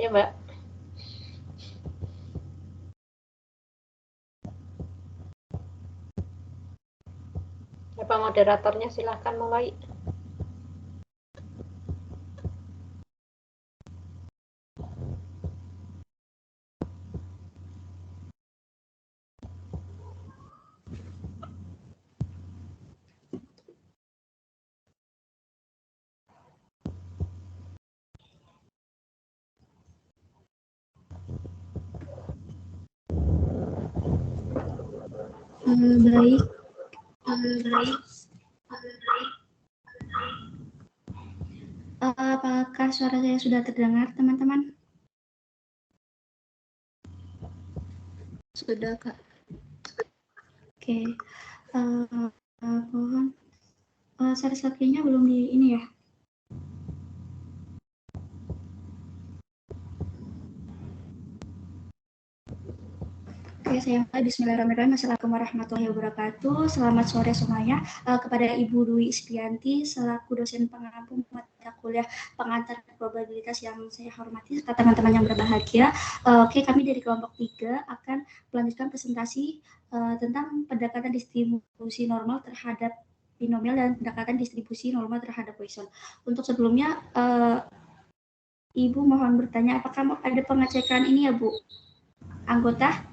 Ya, Mbak. Siapa moderatornya, silahkan mulai. Baik. Apakah suara saya sudah terdengar, teman-teman? Sudah, Kak. Oke. Mohon share slide-nya belum di ini ya? Oke, saya mulai. Bismillahirrahmanirrahim. Assalamualaikum warahmatullahi wabarakatuh. Selamat sore semuanya. Kepada Ibu Dwi Istianti selaku dosen pengampu mata kuliah pengantar probabilitas yang saya hormati serta teman-teman yang berbahagia. Oke, kami dari kelompok 3 akan melanjutkan presentasi tentang pendekatan distribusi normal terhadap binomial dan pendekatan distribusi normal terhadap Poisson. Untuk sebelumnya, Ibu mohon bertanya, apakah ada pengecekan ini ya, Bu? Anggota?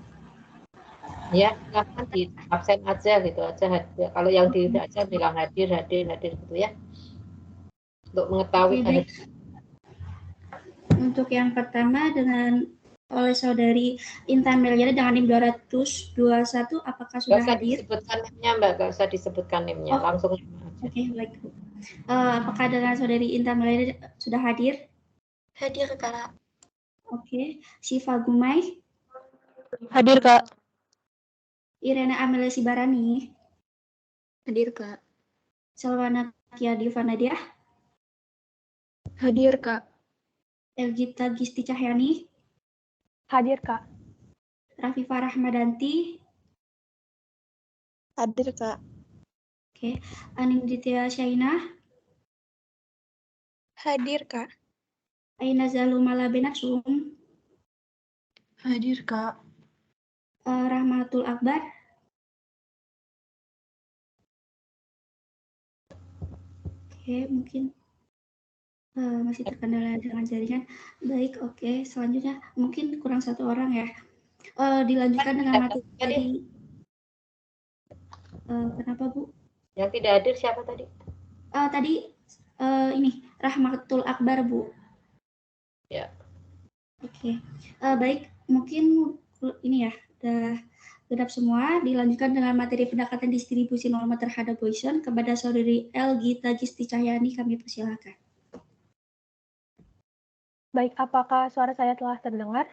Ya, silahkan di absen aja gitu aja. Ya, kalau yang di aja bilang hadir gitu ya. Untuk mengetahui. Oke, baik. Untuk yang pertama dengan oleh saudari Intan Meliana dengan NIM 221, apakah sudah hadir? Disebutkan NIM-nya, Mbak, nggak usah disebutkan NIM-nya, langsung aja. Oke, baik. Apakah dengan saudari Intan Meliana sudah hadir? Hadir, Kak. Oke. Syifa Gumai? Hadir, Kak. Irena Amelia Sibarani? Hadir, Kak. Salwana Kia Divanadia? Hadir, Kak. Elgita Gisti Cahyani? Hadir, Kak. Rafifah Rahmadanti? Hadir, Kak. Oke. Anindita Syaina? Hadir, Kak. Aina Zalumala Benatsum? Hadir, Kak. Rahmatul Akbar? Oke, mungkin masih terkendala dengan jaringan. Baik, oke. Selanjutnya mungkin kurang satu orang ya. Dilanjutkan dengan materi. Kenapa, Bu? Yang tidak hadir siapa tadi? Tadi ini Rahmatul Akbar, Bu. Ya. Oke. Baik, mungkin ini ya udah genap semua. Dilanjutkan dengan materi pendekatan distribusi norma terhadap Poisson. Kepada saudari Elgita Gisti Cahyani kami persilakan. Baik, apakah suara saya telah terdengar?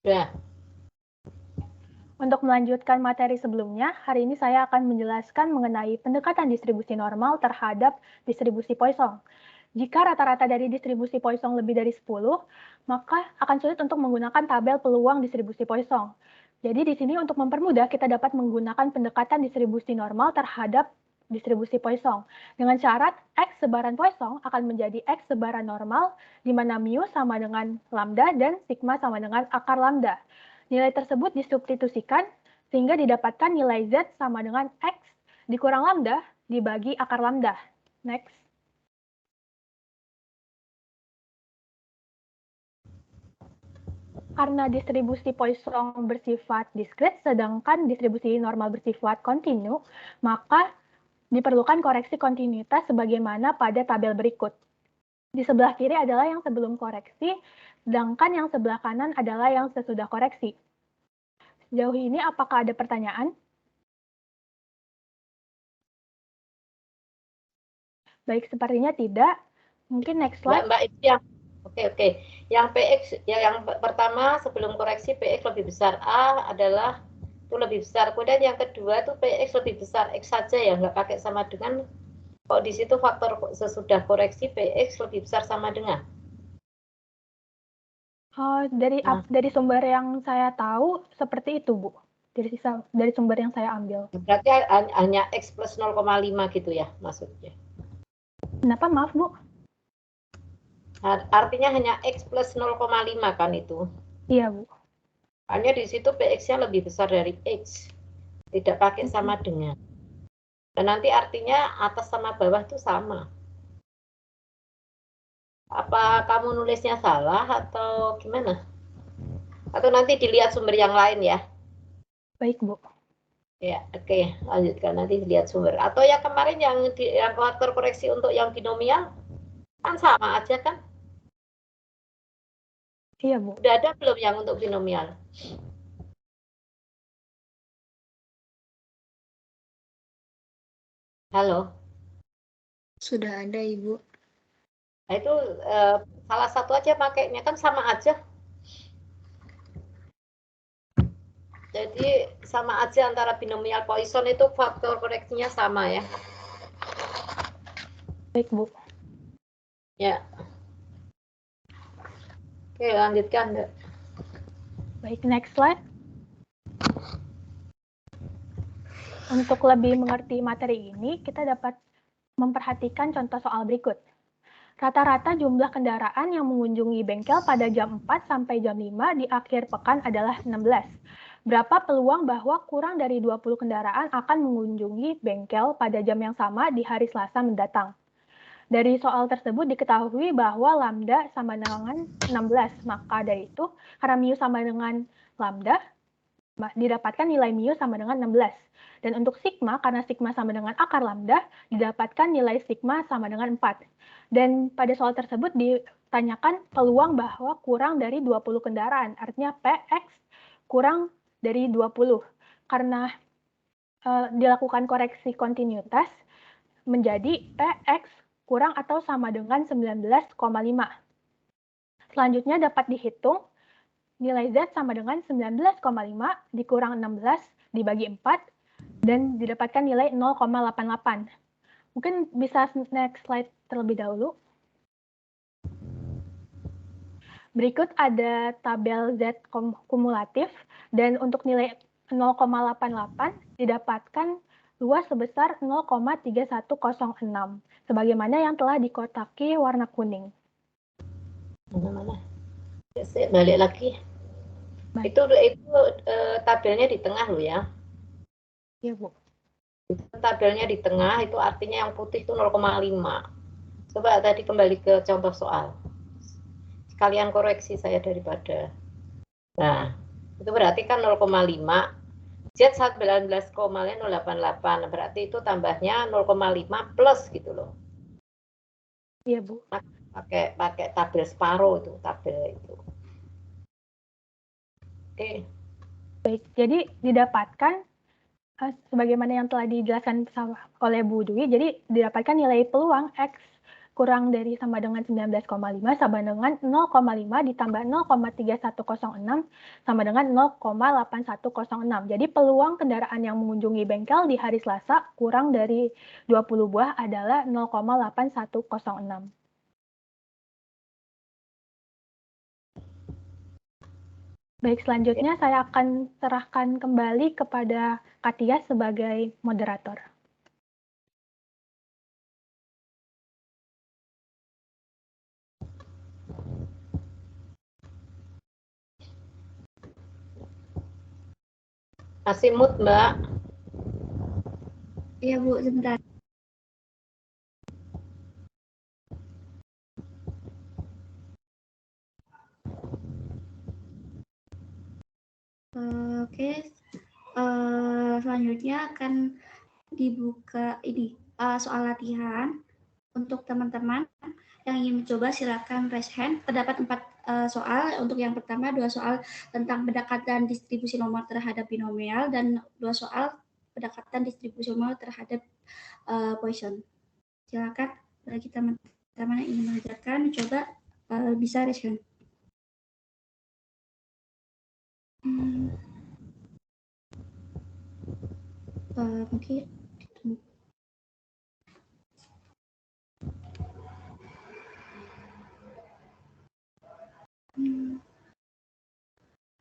Ya. Untuk melanjutkan materi sebelumnya, hari ini saya akan menjelaskan mengenai pendekatan distribusi normal terhadap distribusi Poisson. Jika rata-rata dari distribusi Poisson lebih dari 10, maka akan sulit untuk menggunakan tabel peluang distribusi Poisson. Jadi di sini untuk mempermudah kita dapat menggunakan pendekatan distribusi normal terhadap distribusi Poisson. Dengan syarat X sebaran Poisson akan menjadi X sebaran normal, di mana mu sama dengan lambda dan sigma sama dengan akar lambda. Nilai tersebut disubstitusikan sehingga didapatkan nilai Z sama dengan X dikurang lambda dibagi akar lambda. Next. Karena distribusi Poisson bersifat diskret, sedangkan distribusi normal bersifat kontinu, maka diperlukan koreksi kontinuitas sebagaimana pada tabel berikut. Di sebelah kiri adalah yang sebelum koreksi, sedangkan yang sebelah kanan adalah yang sesudah koreksi. Sejauh ini apakah ada pertanyaan? Baik, sepertinya tidak. Mungkin next slide. Mbak itu yang oke. Yang PX ya, yang pertama sebelum koreksi PX lebih besar A adalah itu lebih besar. Kemudian yang kedua itu PX lebih besar X saja ya, nggak pakai sama dengan. Kok di situ faktor sesudah koreksi PX lebih besar sama dengan? Dari sumber yang saya tahu seperti itu, Bu. Dari sumber yang saya ambil. Berarti hanya X plus 0,5 gitu ya maksudnya. Kenapa, maaf, Bu? Artinya hanya X plus 0,5 kan itu. Iya, Bu. Hanya di situ PX-nya lebih besar dari X. Tidak pakai sama dengan. Dan nanti artinya atas sama bawah itu sama. Apa kamu nulisnya salah atau gimana? Atau nanti dilihat sumber yang lain ya? Baik, Bu. Ya, oke. Lanjutkan nanti dilihat sumber. Atau yang kemarin yang faktor koreksi untuk yang binomial, kan sama aja kan? Iya, Bu. Udah ada belum yang untuk binomial? Halo? Sudah ada, Ibu. Nah, itu salah satu aja pakainya, kan sama aja. Jadi sama aja antara binomial Poisson itu faktor koreksinya sama ya. Baik, Bu. Ya. Oke, lanjutkan, Mbak. Baik, next slide. Untuk lebih mengerti materi ini, kita dapat memperhatikan contoh soal berikut. Rata-rata jumlah kendaraan yang mengunjungi bengkel pada jam 4 sampai jam 5 di akhir pekan adalah 16. Berapa peluang bahwa kurang dari 20 kendaraan akan mengunjungi bengkel pada jam yang sama di hari Selasa mendatang? Dari soal tersebut diketahui bahwa lambda sama dengan 16. Maka dari itu, karena mu sama dengan lambda, didapatkan nilai mu sama dengan 16. Dan untuk sigma, karena sigma sama dengan akar lambda, didapatkan nilai sigma sama dengan 4. Dan pada soal tersebut ditanyakan peluang bahwa kurang dari 20 kendaraan, artinya PX kurang dari 20. Karena dilakukan koreksi kontinuitas, menjadi PX kurang atau sama dengan 19,5. Selanjutnya dapat dihitung nilai Z sama dengan 19,5 dikurang 16 dibagi 4 dan didapatkan nilai 0,88. Mungkin bisa next slide terlebih dahulu. Berikut ada tabel Z kumulatif dan untuk nilai 0,88 didapatkan luas sebesar 0,3106 sebagaimana yang telah dikotaki warna kuning. Mana-mana? Balik lagi. Baik. Itu tabelnya di tengah loh ya. Iya, Bu. Tabelnya di tengah itu artinya yang putih itu 0,5. Coba tadi kembali ke contoh soal. Sekalian koreksi saya daripada. Nah, itu berarti kan 0,5. Z 19,088. Berarti itu tambahnya 0,5 plus gitu loh. Iya, Bu. Pakai tabel separuh itu, tabel itu. Oke. Baik, jadi didapatkan sebagaimana yang telah dijelaskan oleh Bu Dwi, jadi didapatkan nilai peluang X kurang dari sama dengan 19,5 sama dengan 0,5 ditambah 0,3106 sama dengan 0,8106. Jadi peluang kendaraan yang mengunjungi bengkel di hari Selasa kurang dari 20 buah adalah 0,8106. Baik, selanjutnya saya akan serahkan kembali kepada Katia sebagai moderator. Masih mood, Mbak? Iya, Bu, sebentar. Oke, selanjutnya akan dibuka ini soal latihan untuk teman-teman yang ingin mencoba silakan raise hand. Terdapat 4 soal. Untuk yang pertama 2 soal tentang pendekatan distribusi nomor terhadap binomial dan 2 soal pendekatan distribusi nomor terhadap Poisson. Silakan bagi teman-teman yang ingin mengerjakan coba bisa raise hand. Mungkin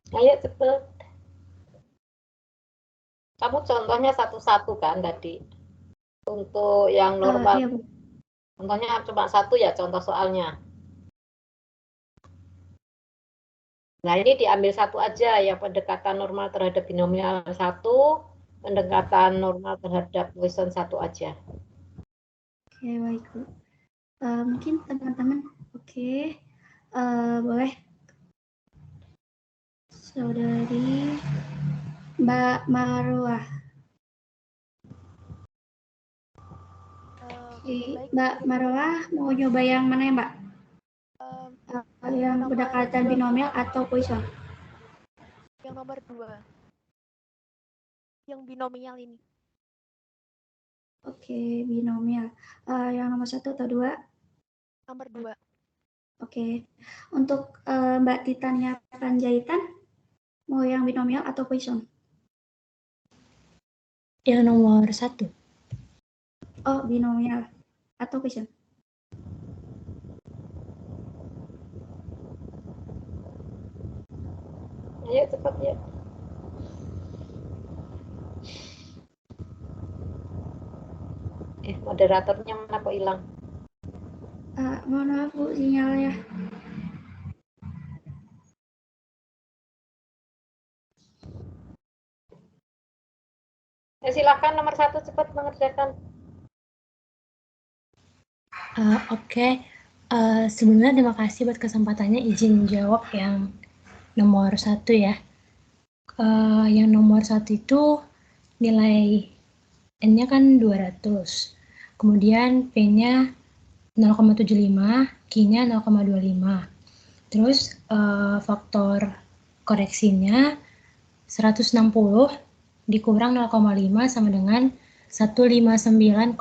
Ayo cepet. Kamu contohnya satu-satu kan tadi. Untuk yang normal. iya, Bu. Contohnya cuma satu ya contoh soalnya. Nah, ini diambil satu aja, yang pendekatan normal terhadap binomial 1, pendekatan normal terhadap Poisson 1 aja. Oke, baik, Bu. Mungkin teman-teman, oke, boleh. Saudari Mbak Marwah. Mbak Marwah mau nyoba yang mana ya, Mbak? Yang pendekatan binomial atau Poisson? Yang nomor 2. Yang binomial ini. Oke, binomial. Yang nomor 1 atau 2? Nomor 2. Oke. Untuk Mbak Titania Panjaitan, mau yang binomial atau Poisson? Yang nomor 1. Oh, binomial atau Poisson? Ayo cepat ya. Moderatornya mana kok hilang? Mohon maaf Bu, sinyalnya. Silakan nomor 1 cepat mengerjakan. Oke. Sebelumnya terima kasih buat kesempatannya, izin jawab yang nomor 1 ya. Yang nomor 1 itu nilai N-nya kan 200. Kemudian P-nya 0,75, Q-nya 0,25. Terus faktor koreksinya 160 dikurang 0,5 sama dengan 159,5.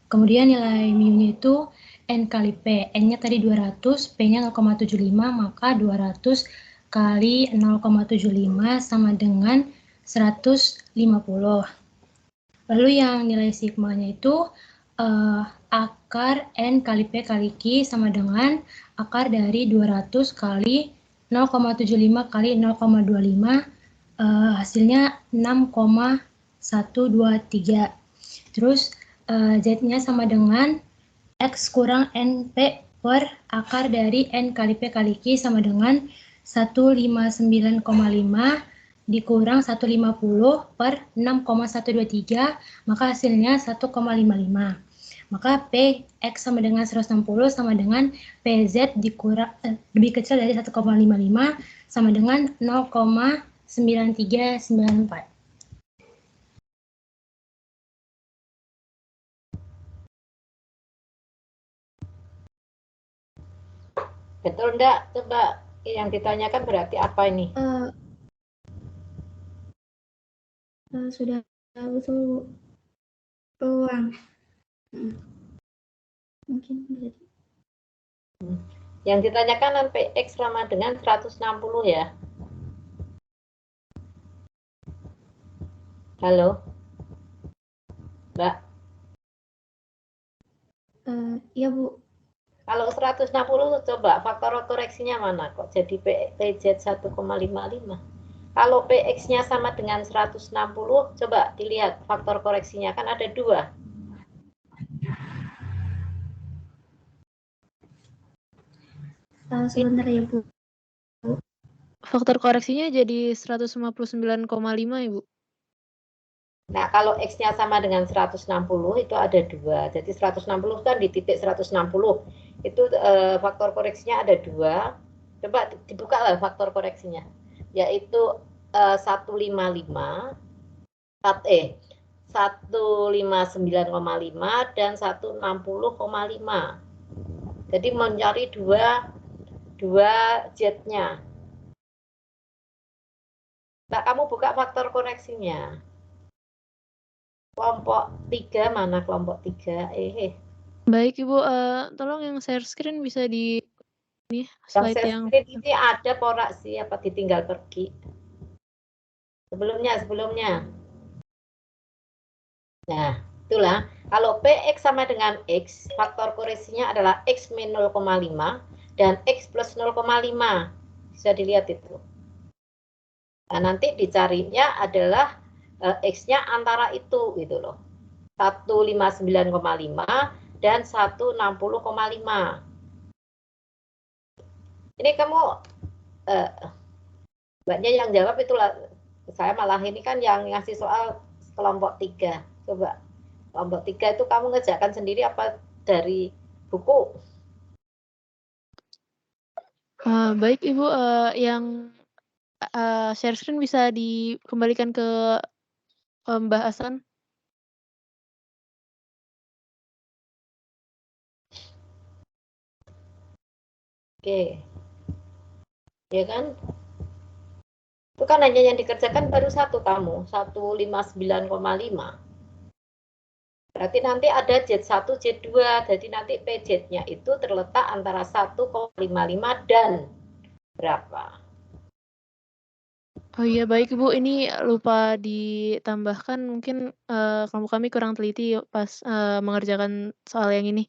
Kemudian nilai mu-nya itu N kali P. N-nya tadi 200, P-nya 0,75, maka 200 kali 0,75 sama dengan 150. Lalu yang nilai sigma-nya itu akar N kali P kali Q sama dengan akar dari 200 kali 0,75 kali 0,25, hasilnya 6,123. Terus Z-nya sama dengan X kurang NP per akar dari N kali P kali Q sama dengan 159,5 dikurang 150 per 6,123, maka hasilnya 1,55. Maka P X sama dengan 160 sama dengan PZ dikurang lebih kecil dari 1,55 sama dengan 0,9394. Betul enggak? Coba yang ditanyakan berarti apa ini? Sudah betul peluang. Mungkin bisa. Yang ditanyakan PX sama dengan 160 ya. Halo, Mbak. Iya Bu. Kalau 160 coba faktor koreksinya mana kok jadi PZ 1,55. Kalau PX-nya sama dengan 160, coba dilihat faktor koreksinya, kan ada 2. Sebentar ya Bu. Faktor koreksinya jadi 159,5 ya, Bu? Nah, kalau X-nya sama dengan 160 itu ada 2. Jadi 160 kan di titik 160. Itu faktor koreksinya ada 2. Coba dibuka lah faktor koreksinya. Yaitu 155, 159,5 dan 160,5. Jadi mencari dua Z-nya. Nah, kamu buka faktor koreksinya. Kelompok 3 mana kelompok 3? Baik Ibu, tolong yang share screen bisa di ini slide yang ini ada porak sih, apa ditinggal pergi. Sebelumnya. Nah, itulah. Kalau PX sama dengan X, faktor koreksinya adalah X min 0,5 dan X plus 0,5. Bisa dilihat itu. Nah, nanti dicarinya adalah X-nya antara itu gitu loh. 159,5 dan 160,5. Ini kamu Mbaknya yang jawab itulah, saya malah ini kan yang ngasih soal kelompok 3. Coba kelompok 3 itu kamu ngerjakan sendiri apa dari buku? Baik Ibu, yang share screen bisa dikembalikan ke Mbak Hasan. Oke, ya kan? Itu kan hanya yang dikerjakan baru satu kamu, 159,5. Berarti nanti ada Z1, Z2, jadi nanti PZ-nya itu terletak antara 1,55 dan berapa? Oh iya baik Ibu, ini lupa ditambahkan mungkin kelompok kami kurang teliti pas mengerjakan soal yang ini.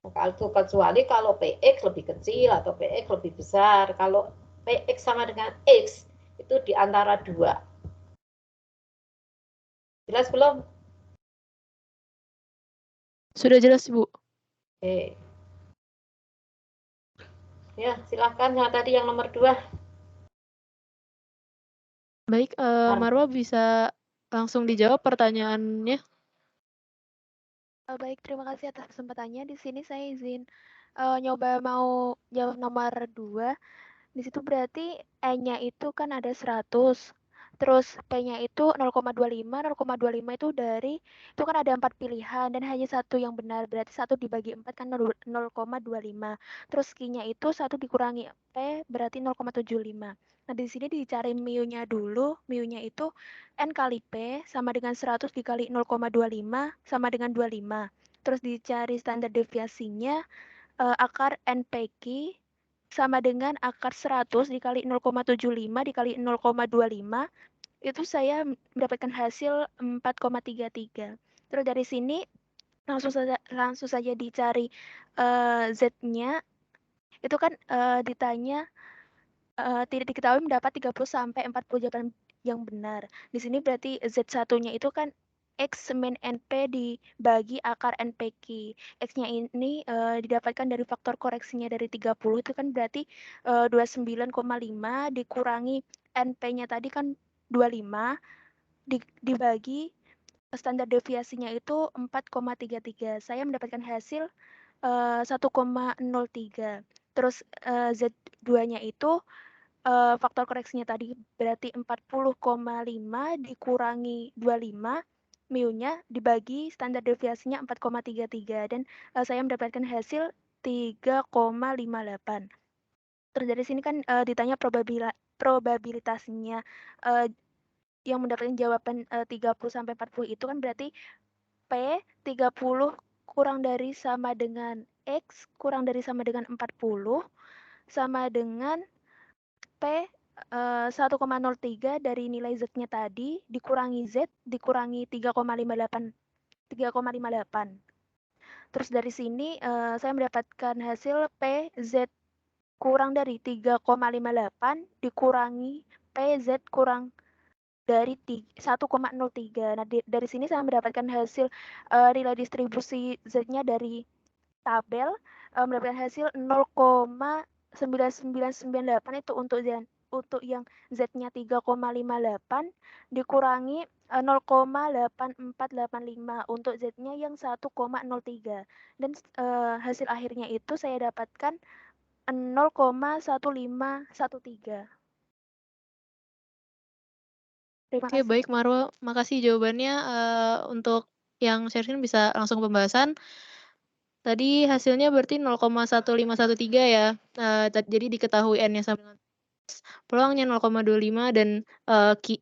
Kecuali kalau PX lebih kecil atau PX lebih besar. Kalau PX sama dengan X itu di antara 2. Jelas belum? Sudah jelas Ibu. Oke. Ya, silahkan yang tadi yang nomor 2. Baik, Marwa bisa langsung dijawab pertanyaannya. Baik, terima kasih atas kesempatannya. Di sini saya izin nyoba mau jawab nomor 2. Di situ berarti E-nya itu kan ada 100. Terus P-nya itu 0,25. 0,25 itu dari, itu kan ada 4 pilihan dan hanya satu yang benar. Berarti 1 dibagi 4 kan 0,25. Terus Q-nya itu 1 dikurangi P berarti 0,75. Nah, di sini dicari mu-nya dulu. Mu-nya itu N kali P sama dengan 100 dikali 0,25 sama dengan 25. Terus dicari standar deviasinya, akar NPQ sama dengan akar 100 dikali 0,75 dikali 0,25. Itu saya mendapatkan hasil 4,33. Terus dari sini langsung saja dicari Z-nya. Itu kan ditanya tidak diketahui mendapat 30 sampai 40 jawaban yang benar. Di sini berarti Z1-nya itu kan X min NP dibagi akar NPQ. X-nya ini didapatkan dari faktor koreksinya dari 30 itu kan berarti 29,5 dikurangi NP-nya tadi kan 25 dibagi standar deviasinya itu 4,33. Saya mendapatkan hasil 1,03. Terus Z2-nya itu faktor koreksinya tadi berarti 40,5 dikurangi 25, mu-nya dibagi standar deviasinya 4,33 dan saya mendapatkan hasil 3,58. Terus dari sini kan ditanya probabilitasnya yang mendapatkan jawaban 30 sampai 40 itu kan berarti P 30 kurang dari sama dengan X kurang dari sama dengan 40 sama dengan P 1,03 dari nilai Z-nya tadi dikurangi Z dikurangi 3,58. Terus dari sini saya mendapatkan hasil PZ kurang dari 3,58 dikurangi PZ kurang dari 1,03. Nah, dari sini saya mendapatkan hasil nilai distribusi Z-nya dari tabel, mendapatkan hasil 0,9998 itu untuk yang Z-nya 3,58 dikurangi 0,8485 untuk Z-nya yang 1,03 dan hasil akhirnya itu saya dapatkan 0,1513. Terima Oke, kasih. baik Marwa, makasih jawabannya. Untuk yang share screen bisa langsung pembahasan. Tadi hasilnya berarti 0,1513 ya. Jadi diketahui N-nya sama dengan peluangnya 0,25 dan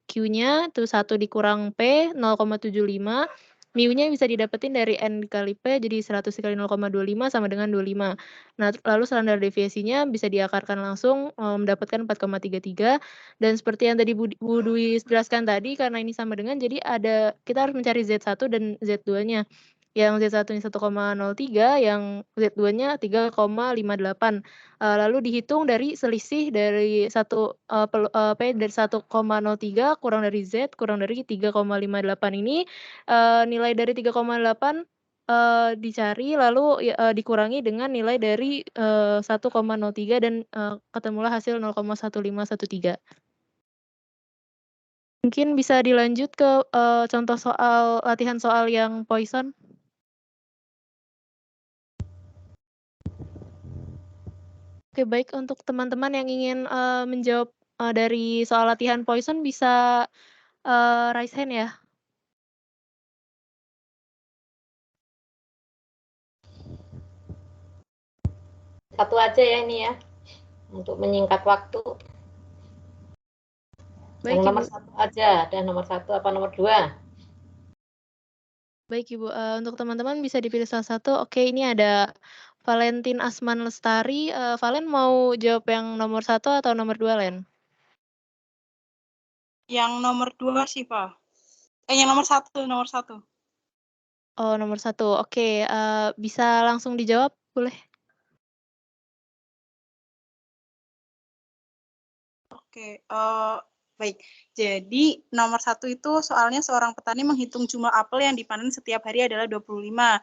Q-nya itu 1 dikurang P 0,75. Mu-nya bisa didapetin dari N dikali P, jadi 100 dikali 0,25 sama dengan 25. Nah, lalu standar deviasinya bisa diakarkan langsung mendapatkan 4,33. Dan seperti yang tadi Bu Dwi jelaskan tadi, karena ini sama dengan, jadi kita harus mencari Z1 dan Z2-nya. Yang Z1-nya 1,03, yang Z2-nya 3,58. Lalu dihitung dari selisih dari P dari 1,03 kurang dari Z kurang dari 3,58 ini, nilai dari 3,8 dicari lalu dikurangi dengan nilai dari 1,03 dan ketemulah hasil 0,1513. Mungkin bisa dilanjut ke contoh latihan soal yang Poisson. Oke, baik, untuk teman-teman yang ingin menjawab dari soal latihan Poisson bisa raise hand ya. Satu aja ya ini ya, untuk menyingkat waktu. Baik, Yang nomor Ibu. 1 aja, ada nomor 1 apa nomor 2? Baik, Ibu. Untuk teman-teman bisa dipilih salah satu. Oke, ini ada Valentin Asman Lestari. Valen mau jawab yang nomor 1 atau nomor 2, Len? Yang nomor 2 sih, Pak. Yang nomor 1, nomor 1. Oh, nomor 1. Oke, bisa langsung dijawab, boleh? Oke, baik. Jadi nomor 1 itu soalnya seorang petani menghitung jumlah apel yang dipanen setiap hari adalah 25.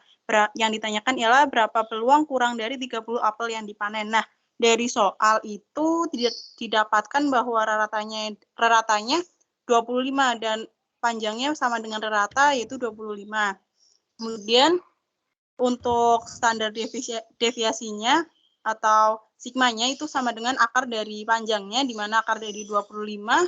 Yang ditanyakan ialah berapa peluang kurang dari 30 apel yang dipanen. Nah, dari soal itu didapatkan bahwa reratanya 25 dan panjangnya sama dengan rerata yaitu 25. Kemudian untuk standar deviasinya atau sigmanya itu sama dengan akar dari panjangnya, di mana akar dari 25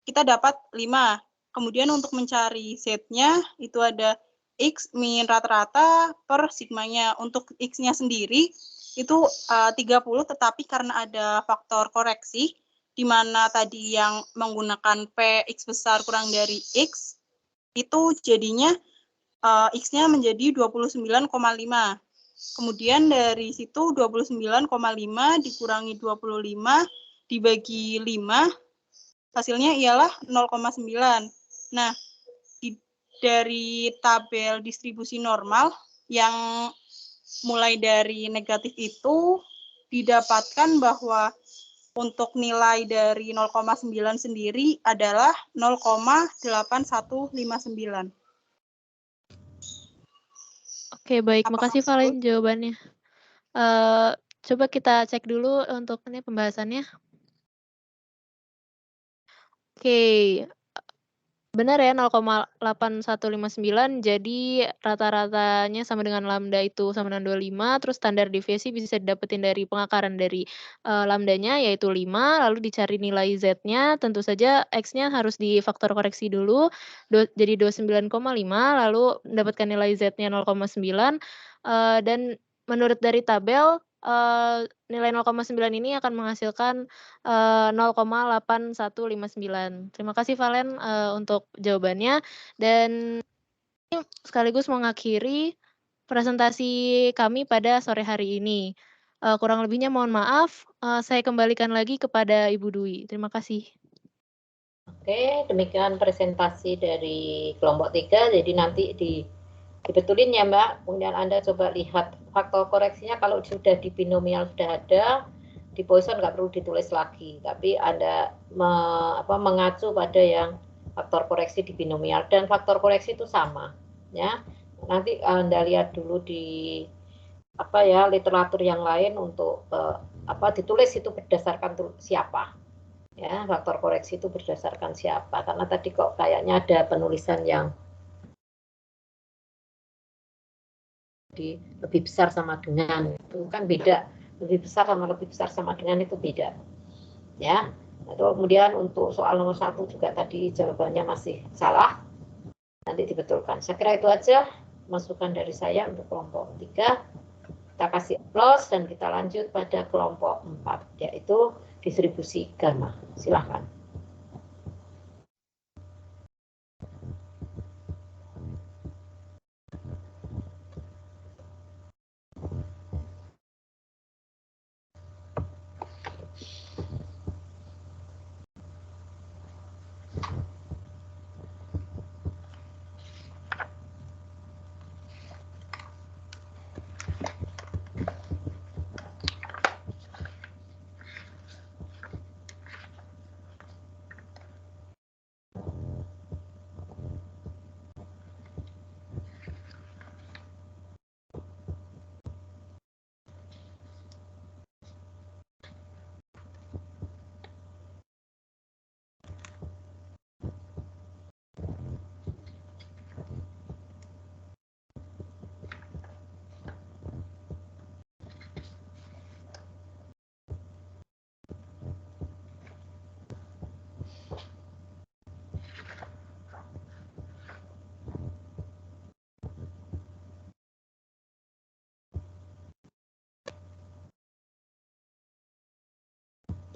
kita dapat 5. Kemudian untuk mencari Z-nya itu ada X min rata-rata per sigmanya. Untuk X-nya sendiri itu 30, tetapi karena ada faktor koreksi, di mana tadi yang menggunakan P X besar kurang dari X, itu jadinya X-nya menjadi 29,5. Kemudian dari situ 29,5 dikurangi 25 dibagi 5, hasilnya ialah 0,9. Nah, dari tabel distribusi normal yang mulai dari negatif itu didapatkan bahwa untuk nilai dari 0,9 sendiri adalah 0,8159. Oke, baik. Apakah Makasih, Valen, jawabannya. Coba kita cek dulu untuk ini pembahasannya. Oke, benar ya 0,8159, jadi rata-ratanya sama dengan lambda itu sama dengan 25, terus standar deviasi bisa didapetin dari pengakaran dari lambdanya yaitu 5, lalu dicari nilai Z-nya, tentu saja X-nya harus difaktor koreksi dulu, jadi 29,5, lalu mendapatkan nilai Z-nya 0,9, dan menurut dari tabel, nilai 0,9 ini akan menghasilkan 0,8159. Terima kasih, Valen, untuk jawabannya. Dan ini sekaligus mengakhiri presentasi kami pada sore hari ini. Kurang lebihnya mohon maaf. Saya kembalikan lagi kepada Ibu Dwi. Terima kasih. Oke, demikian presentasi dari kelompok 3. Jadi nanti dibetulin ya Mbak. Kemudian Anda coba lihat faktor koreksinya, kalau sudah di binomial sudah ada, di Poisson nggak perlu ditulis lagi, tapi Anda mengacu pada yang faktor koreksi di binomial, dan faktor koreksi itu sama ya. Nanti Anda lihat dulu di literatur yang lain untuk ditulis itu berdasarkan siapa ya, faktor koreksi itu berdasarkan siapa, karena tadi kok kayaknya ada penulisan yang lebih besar sama dengan, itu kan beda, lebih besar sama dengan itu beda ya. Kemudian untuk soal nomor 1 juga tadi jawabannya masih salah, nanti dibetulkan. Saya kira itu aja masukan dari saya untuk kelompok 3. Kita kasih aplaus dan kita lanjut pada kelompok 4, yaitu distribusi gamma. Silahkan.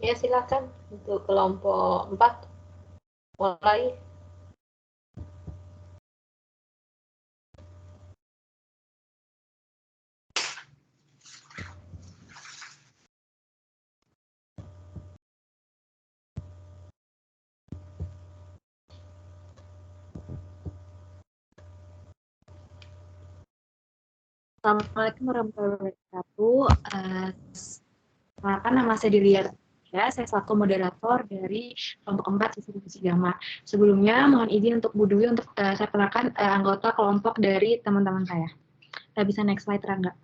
Ya, silakan untuk kelompok 4 mulai. Assalamualaikum warahmatullahi wabarakatuh. Perkenalkan nama saya Delia. Ya, saya selaku moderator dari kelompok 4 distribusi gamma. Sebelumnya mohon izin untuk Bu Dwi untuk saya perkenalkan anggota kelompok dari teman-teman saya. Bisa next slide, Rangga.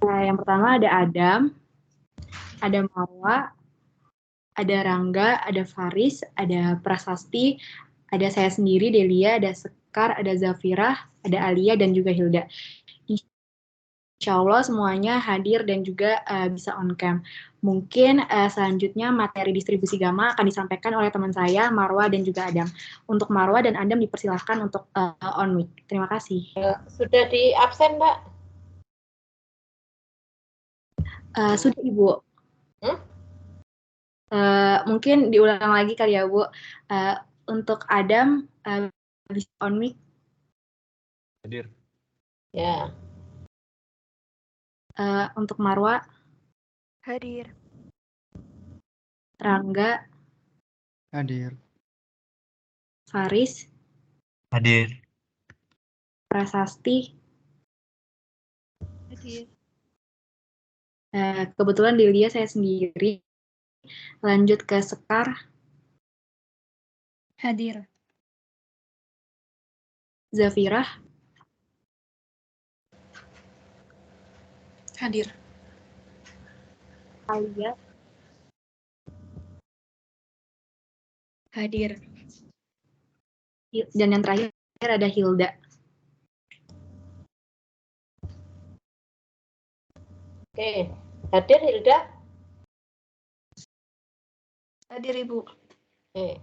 Yang pertama ada Adam, ada Marwa, ada Rangga, ada Faris, ada Prasasti, ada saya sendiri Delia, ada Sekar, ada Zafirah, ada Alia, dan juga Hilda. Insya Allah semuanya hadir dan juga bisa on cam. Mungkin selanjutnya materi distribusi gamma akan disampaikan oleh teman saya, Marwa dan juga Adam. Untuk Marwa dan Adam dipersilahkan untuk on mic. Terima kasih. Sudah di absen, Mbak? Sudah, Ibu. Mungkin diulang lagi kali ya, Bu. Untuk Adam, bisa on mic. Hadir. Ya. Untuk Marwa. Hadir. Rangga. Hadir. Faris. Hadir. Prasasti. Hadir. Kebetulan Delia saya sendiri. Lanjut ke Sekar. Hadir. Zafirah. Hadir. Alia. Hadir. Dan yang terakhir ada Hilda. Oke, hadir Hilda? Hadir, Ibu. Oke.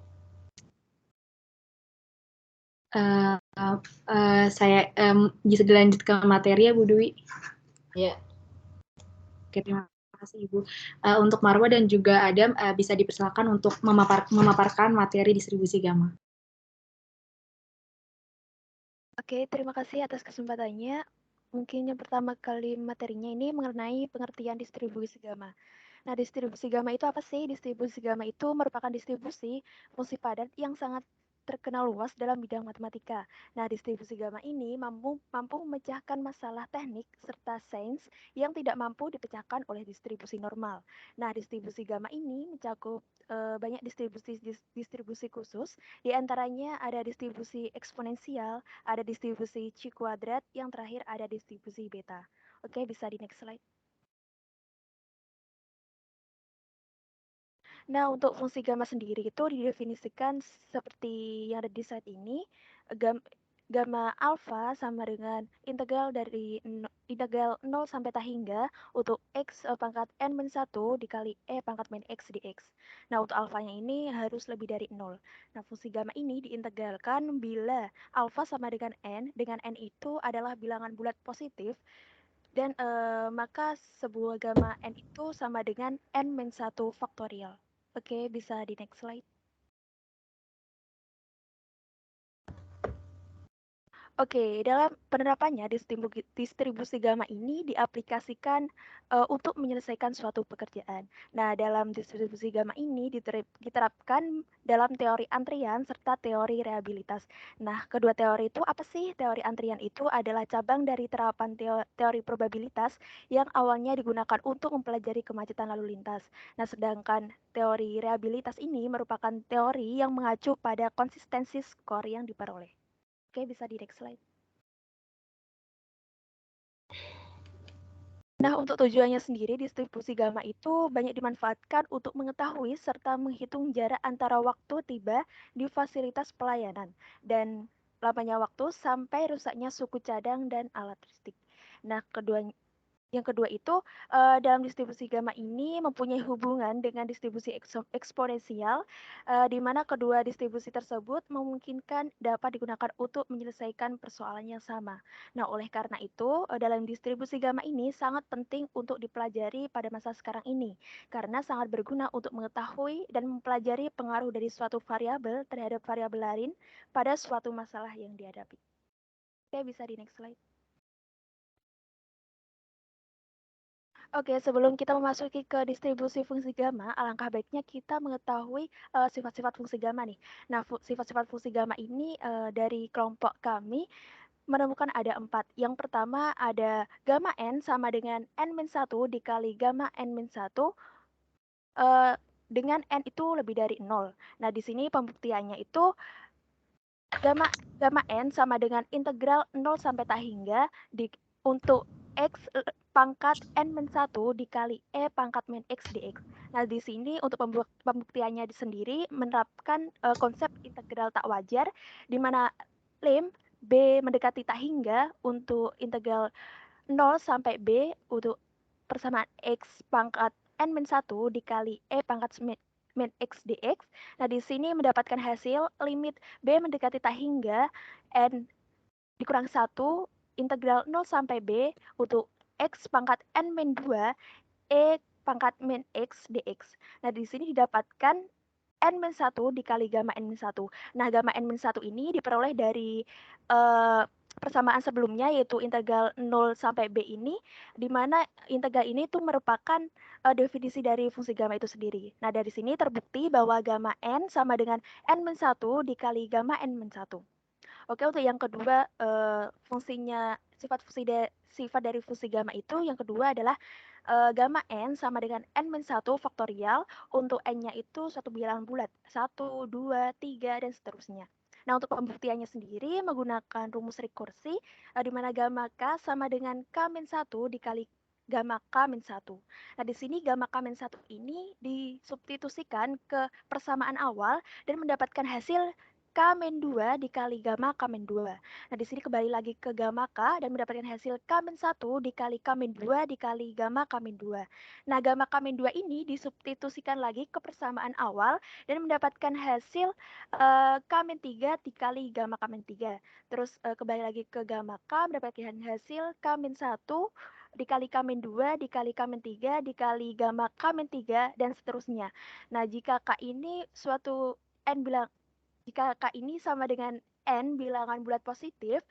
Saya bisa dilanjut ke materi ya, Bu Dwi? Ya. Oke, terima kasih, Ibu. Untuk Marwa dan juga Adam bisa dipersilakan untuk memaparkan materi distribusi gamma. Oke, terima kasih atas kesempatannya. Mungkin yang pertama kali materinya ini mengenai pengertian distribusi gamma. Nah, distribusi gamma itu apa sih? Distribusi gamma itu merupakan distribusi fungsi padat yang sangat terkenal luas dalam bidang matematika. Nah, distribusi gamma ini mampu memecahkan masalah teknik serta sains yang tidak mampu dipecahkan oleh distribusi normal. Nah, distribusi gamma ini mencakup banyak distribusi khusus, di antaranya ada distribusi eksponensial, ada distribusi Q kuadrat, yang terakhir ada distribusi beta. Oke, bisa di next slide. Nah, untuk fungsi gamma sendiri itu didefinisikan seperti yang ada di slide ini. Gamma alfa sama dengan integral dari integral 0 sampai tak hingga untuk x pangkat n-1 dikali e pangkat min x dx. Nah, untuk alfanya ini harus lebih dari 0. Nah, fungsi gamma ini diintegralkan bila alfa sama dengan n itu adalah bilangan bulat positif, dan maka sebuah gamma n itu sama dengan n-1 faktorial. Oke, bisa di next slide. Oke, dalam penerapannya distribusi gamma ini diaplikasikan untuk menyelesaikan suatu pekerjaan. Nah, dalam distribusi gamma ini diterapkan dalam teori antrian serta teori reabilitas. Nah, kedua teori itu apa sih? Teori antrian itu adalah cabang dari terapan teori probabilitas yang awalnya digunakan untuk mempelajari kemacetan lalu lintas. Nah, sedangkan teori reabilitas ini merupakan teori yang mengacu pada konsistensi skor yang diperoleh. Oke, bisa di next slide. Nah, untuk tujuannya sendiri, distribusi gamma itu banyak dimanfaatkan untuk mengetahui serta menghitung jarak antara waktu tiba di fasilitas pelayanan dan lamanya waktu sampai rusaknya suku cadang dan alat listrik. Nah, Yang kedua itu, dalam distribusi gamma ini mempunyai hubungan dengan distribusi eksponensial, di mana kedua distribusi tersebut memungkinkan dapat digunakan untuk menyelesaikan persoalan yang sama. Nah, oleh karena itu, dalam distribusi gamma ini sangat penting untuk dipelajari pada masa sekarang ini, karena sangat berguna untuk mengetahui dan mempelajari pengaruh dari suatu variabel terhadap variabel lain pada suatu masalah yang dihadapi. Oke, bisa di next slide. Oke, sebelum kita memasuki ke distribusi fungsi gamma, alangkah baiknya kita mengetahui sifat-sifat fungsi gamma nih. Nah, sifat-sifat fungsi gamma ini dari kelompok kami menemukan ada 4. Yang pertama ada gamma n sama dengan n-1 dikali gamma n-1 dengan n itu lebih dari 0. Nah, di sini pembuktiannya itu gamma n sama dengan integral 0 sampai tak hingga untuk x pangkat n-1 dikali e pangkat min x dx. Nah, di sini untuk pembuktiannya sendiri menerapkan konsep integral tak wajar, di mana lim b mendekati tak hingga untuk integral 0 sampai b untuk persamaan x pangkat n-1 dikali e pangkat min x dx. Nah, di sini mendapatkan hasil limit b mendekati tak hingga n dikurang 1 integral 0 sampai b untuk x pangkat n-2 e pangkat min x dx. Nah, di sini didapatkan n-1 dikali gamma n-1. Nah, gamma n-1 ini diperoleh dari persamaan sebelumnya, yaitu integral 0 sampai b ini, di mana integral ini itu merupakan definisi dari fungsi gamma itu sendiri. Nah, dari sini terbukti bahwa gamma n sama dengan n-1 dikali gamma n-1. Oke, untuk yang kedua, fungsinya sifat dari fungsi gamma itu yang kedua adalah gamma n sama dengan n-1 faktorial, untuk n-nya itu suatu bilangan bulat, 1, 2, 3, dan seterusnya. Nah, untuk pembuktiannya sendiri menggunakan rumus rekursi, di mana gamma k sama dengan k-1 dikali gamma k-1. Nah, di sini gamma k-1 ini disubstitusikan ke persamaan awal dan mendapatkan hasil K-2 dikali gamma K-2. Nah, di sini kembali lagi ke gamma K dan mendapatkan hasil K-1 dikali K-2 dikali gamma K-2. Nah, gamma K-2 ini disubstitusikan lagi ke persamaan awal dan mendapatkan hasil K-3 dikali gamma K-3. Terus kembali lagi ke gamma K mendapatkan hasil K-1 dikali K-2 dikali K-3 dikali gamma K-3 dan seterusnya. Nah, jika K ini suatu n jika K ini sama dengan N bilangan bulat positif,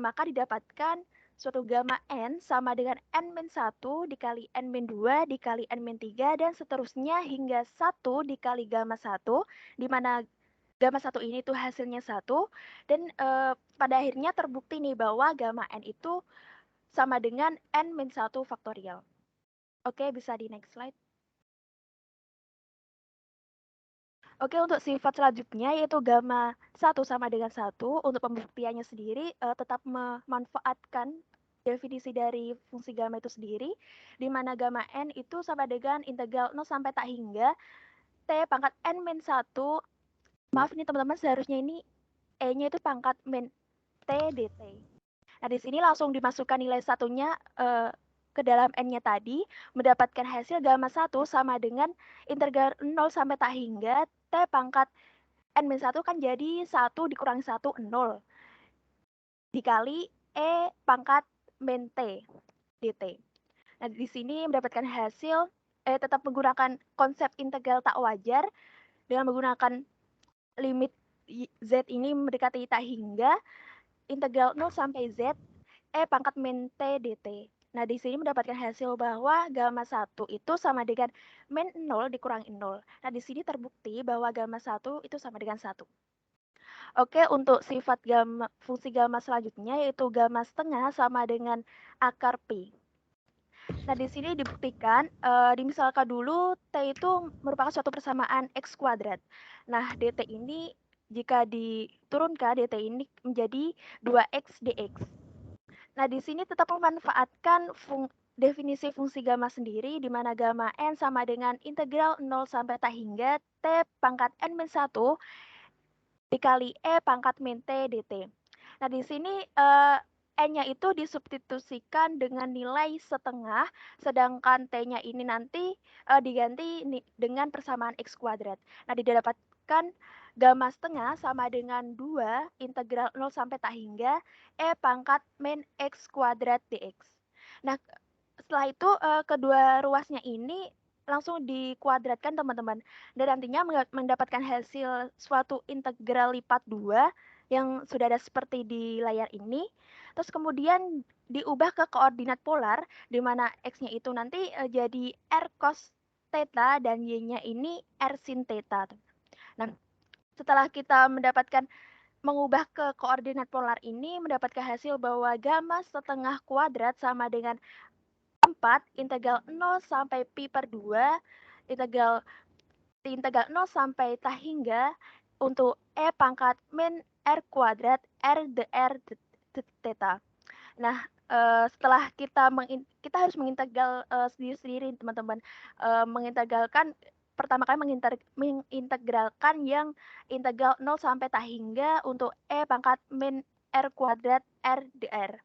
maka didapatkan suatu gamma N sama dengan N-1 dikali N-2 dikali N-3 dan seterusnya hingga 1 dikali gamma 1, di mana gamma 1 ini tuh hasilnya 1, dan pada akhirnya terbukti nih bahwa gamma N itu sama dengan N-1 faktorial. Oke, bisa di next slide. Oke, untuk sifat selanjutnya yaitu gamma 1 sama dengan 1. Untuk pembuktiannya sendiri tetap memanfaatkan definisi dari fungsi gamma itu sendiri, di mana gamma n itu sama dengan integral 0 sampai tak hingga t pangkat n-1. Maaf nih teman-teman, seharusnya ini e-nya itu pangkat min t dt. Nah, di sini langsung dimasukkan nilai satunya ke dalam n-nya tadi, mendapatkan hasil gamma 1 sama dengan integral 0 sampai tak hingga T pangkat N-1 kan jadi 1 dikurangi 1, 0. Dikali E pangkat min T, dt. Nah, di sini mendapatkan hasil, tetap menggunakan konsep integral tak wajar, dengan menggunakan limit Z ini mendekati tak hingga, integral 0 sampai Z, E pangkat min T, dt. Nah, di sini mendapatkan hasil bahwa gamma 1 itu sama dengan min 0 dikurangi 0. Nah, di sini terbukti bahwa gamma 1 itu sama dengan 1. Oke, untuk sifat fungsi gamma selanjutnya yaitu gamma setengah sama dengan akar Pi. Nah, di sini dibuktikan, dimisalkan dulu T itu merupakan suatu persamaan X kuadrat. Nah, dt ini jika diturunkan, dt ini menjadi 2X dx. Nah, di sini tetap memanfaatkan definisi fungsi gamma sendiri, di mana gamma n sama dengan integral 0 sampai tak hingga T pangkat n-1 dikali E pangkat min T dt. Nah, di sini N-nya itu disubstitusikan dengan nilai setengah, sedangkan T-nya ini nanti diganti dengan persamaan X kuadrat. Nah, didapatkan gamma setengah sama dengan 2 integral 0 sampai tak hingga E pangkat min X kuadrat dx. Nah, setelah itu kedua ruasnya ini langsung dikuadratkan teman-teman. Dan nantinya mendapatkan hasil suatu integral lipat 2 yang sudah ada seperti di layar ini. Terus kemudian diubah ke koordinat polar, di mana X-nya itu nanti jadi R cos theta dan Y-nya ini R sin theta. Nah, setelah kita mengubah ke koordinat polar ini, mendapatkan hasil bahwa gamma setengah kuadrat sama dengan 4 integral 0 sampai pi per 2 integral 0 sampai tak hingga untuk E pangkat min R kuadrat R dr theta. Nah, setelah kita harus mengintegral sendiri-sendiri teman-teman. Mengintegralkan pertama kali mengintegralkan yang integral 0 sampai tak hingga untuk E pangkat min R kuadrat R dr.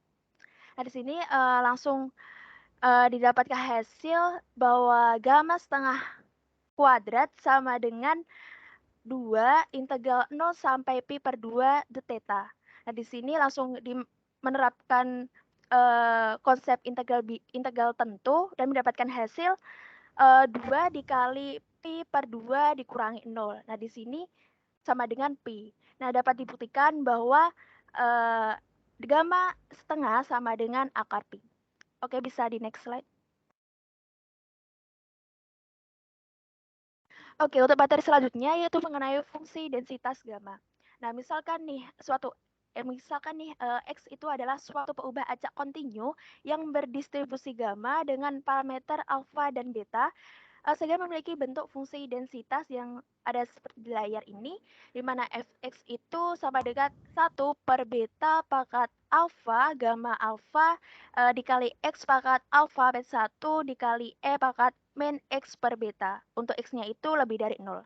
Nah, di sini langsung didapatkan hasil bahwa gamma setengah kuadrat sama dengan 2 integral 0 sampai pi per 2 d theta. Nah, di sini langsung menerapkan konsep integral tentu dan mendapatkan hasil 2 dikali pi per 2 dikurangi 0. Nah, di sini sama dengan pi. Nah, dapat dibuktikan bahwa gamma setengah sama dengan akar pi. Oke, bisa di next slide. Oke, untuk materi selanjutnya yaitu mengenai fungsi densitas gamma. Nah, misalkan nih X itu adalah suatu peubah acak kontinu yang berdistribusi gamma dengan parameter alfa dan beta, sehingga memiliki bentuk fungsi densitas yang ada seperti di layar ini, di mana fx itu sama dengan 1 per beta pangkat alfa gamma alfa dikali x pangkat alfa bet 1 dikali e pangkat min x per beta. Untuk x-nya itu lebih dari 0.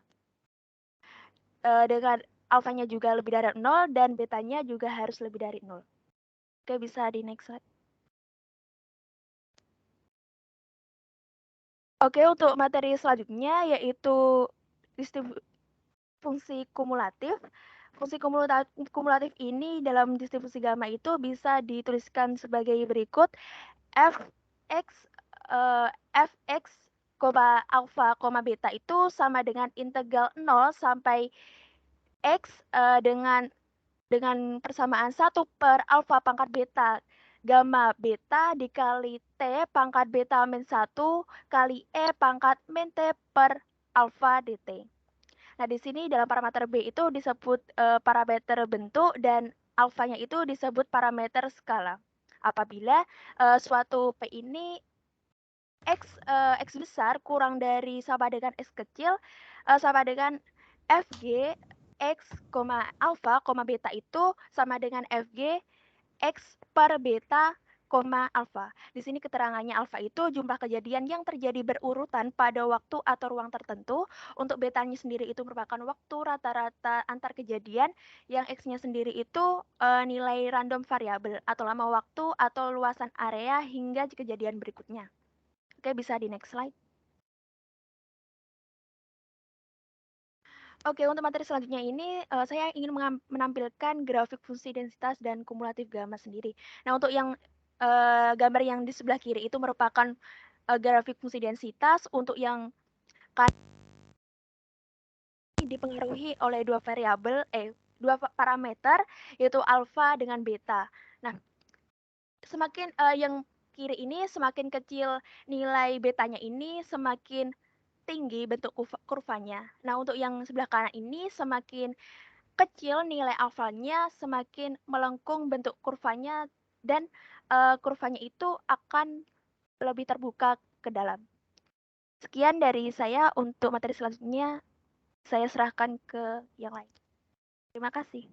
Dengan alfanya juga lebih dari 0 dan betanya juga harus lebih dari 0. Oke, bisa di next slide. Oke, untuk materi selanjutnya yaitu fungsi kumulatif. Fungsi kumulatif ini dalam distribusi gamma itu bisa dituliskan sebagai berikut. Fx, alfa, beta itu sama dengan integral 0 sampai x dengan persamaan 1 per alfa pangkat beta gamma beta dikali T pangkat beta min 1 kali E pangkat min T per alfa dt. Nah, di sini dalam parameter B itu disebut parameter bentuk dan alfanya itu disebut parameter skala. Apabila suatu P ini X besar kurang dari sama dengan X kecil sama dengan Fg X, alfa, beta itu sama dengan Fg X per beta, alfa. Di sini keterangannya alfa itu jumlah kejadian yang terjadi berurutan pada waktu atau ruang tertentu. Untuk betanya sendiri itu merupakan waktu rata-rata antar kejadian, yang X-nya sendiri itu nilai random variabel atau lama waktu atau luasan area hingga kejadian berikutnya. Oke, bisa di next slide. Oke, untuk materi selanjutnya ini saya ingin menampilkan grafik fungsi densitas dan kumulatif gamma sendiri. Nah, untuk yang gambar yang di sebelah kiri itu merupakan grafik fungsi densitas. Untuk yang dipengaruhi oleh dua parameter yaitu alfa dengan beta. Nah, semakin yang kiri ini semakin kecil nilai betanya ini semakin tinggi bentuk kurvanya. Nah, untuk yang sebelah kanan ini semakin kecil nilai alfanya, semakin melengkung bentuk kurvanya dan kurvanya itu akan lebih terbuka ke dalam. Sekian dari saya. Untuk materi selanjutnya saya serahkan ke yang lain. Terima kasih.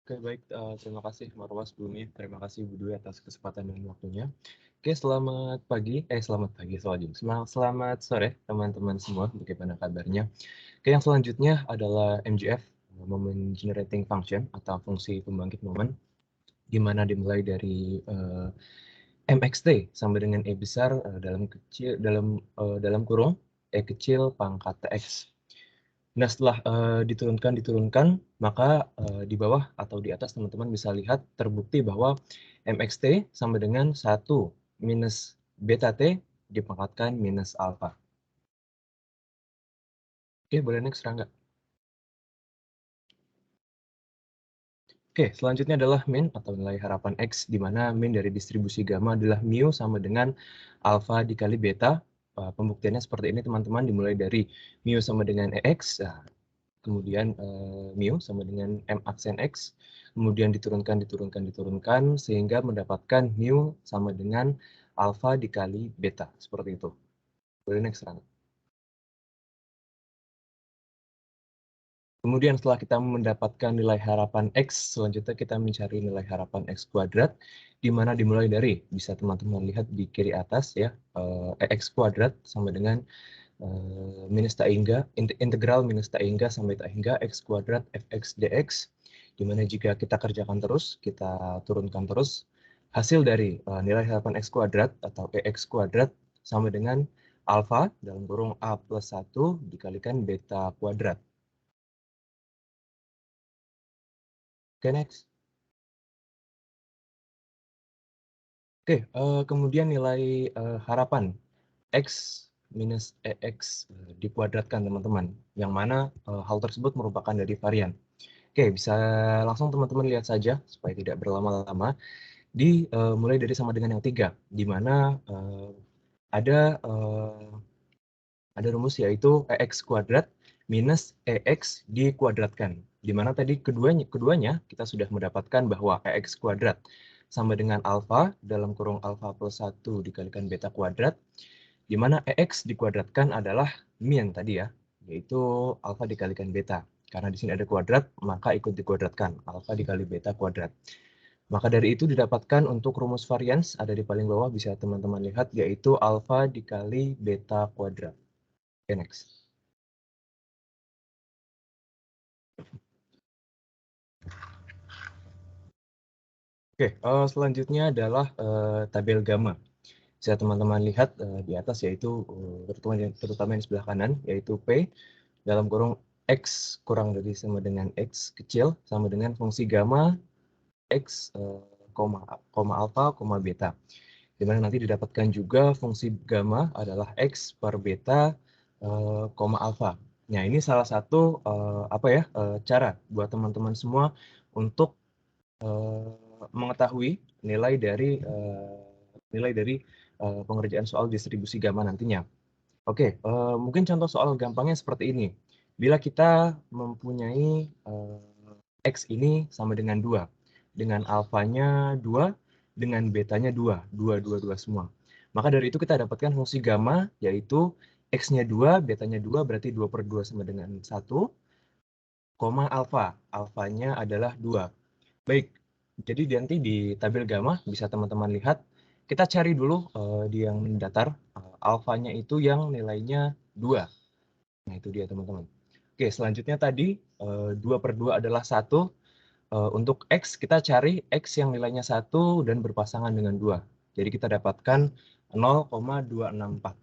Oke, baik. Terima kasih Marwa sebelumnya. Terima kasih Bu Dwi atas kesempatan dan waktunya. Oke, selamat pagi. Selamat sore teman-teman semua. Bagaimana kabarnya? Oke, yang selanjutnya adalah MGF moment generating function atau fungsi pembangkit momen, di mana dimulai dari mxt sama dengan e besar dalam kurung e kecil pangkat tx. Nah, setelah diturunkan, maka di bawah atau di atas teman-teman bisa lihat terbukti bahwa mxt sama dengan 1 minus beta t dipangkatkan minus alfa. Oke, boleh next, Rangga. Oke, selanjutnya adalah min atau nilai harapan X, di mana min dari distribusi gamma adalah mu sama dengan alfa dikali beta. Pembuktiannya seperti ini, teman-teman, dimulai dari mu sama dengan EX, kemudian mu sama dengan M aksen X, kemudian diturunkan, sehingga mendapatkan mu sama dengan alfa dikali beta, seperti itu. Boleh next, Rangga. Kemudian setelah kita mendapatkan nilai harapan X, selanjutnya kita mencari nilai harapan X kuadrat, di mana dimulai dari, bisa teman-teman lihat di kiri atas ya, X kuadrat sama dengan minus tak hingga, integral minus tak hingga sampai tak hingga X kuadrat fx dx, di mana jika kita kerjakan terus, kita turunkan terus, hasil dari nilai harapan X kuadrat atau EX kuadrat sama dengan alfa dalam kurung A plus 1 dikalikan beta kuadrat. Oke, next. Oke, kemudian nilai harapan X minus EX dikuadratkan, teman-teman. Yang mana hal tersebut merupakan dari varian. Oke, bisa langsung teman-teman lihat saja, supaya tidak berlama-lama. Mulai dari sama dengan yang 3, di mana ada rumus yaitu EX kuadrat minus EX dikuadratkan. Di mana tadi keduanya kita sudah mendapatkan bahwa EX kuadrat sama dengan alfa dalam kurung alfa plus 1 dikalikan beta kuadrat, di mana EX dikuadratkan adalah min tadi ya, yaitu alfa dikalikan beta. Karena di sini ada kuadrat, maka ikut dikuadratkan, alfa dikali beta kuadrat. Maka dari itu didapatkan untuk rumus varians, ada di paling bawah, bisa teman-teman lihat, yaitu alfa dikali beta kuadrat. Oke, next. Oke, selanjutnya adalah tabel gamma. Bisa teman-teman lihat di atas, yaitu terutama yang di sebelah kanan, yaitu P dalam kurung X kurang dari sama dengan X kecil sama dengan fungsi gamma X, koma alfa, koma beta. Dimana nanti didapatkan juga fungsi gamma adalah X per beta, koma alfa. Nah, ini salah satu cara buat teman-teman semua untuk mengetahui nilai dari pengerjaan soal distribusi gamma nantinya. Oke, mungkin contoh soal gampangnya seperti ini. Bila kita mempunyai X ini sama dengan 2, dengan alfanya 2, dengan betanya 2 semua. Maka dari itu kita dapatkan fungsi gamma, yaitu X-nya 2, betanya 2, berarti 2/2 sama dengan 1, koma alfa. Alfanya adalah 2. Baik, jadi nanti di tabel gamma bisa teman-teman lihat, kita cari dulu di yang mendatar, alfanya itu yang nilainya 2. Nah, itu dia teman-teman. Oke, selanjutnya tadi 2/2 adalah 1. Untuk X, kita cari X yang nilainya 1 dan berpasangan dengan 2. Jadi kita dapatkan 0,264.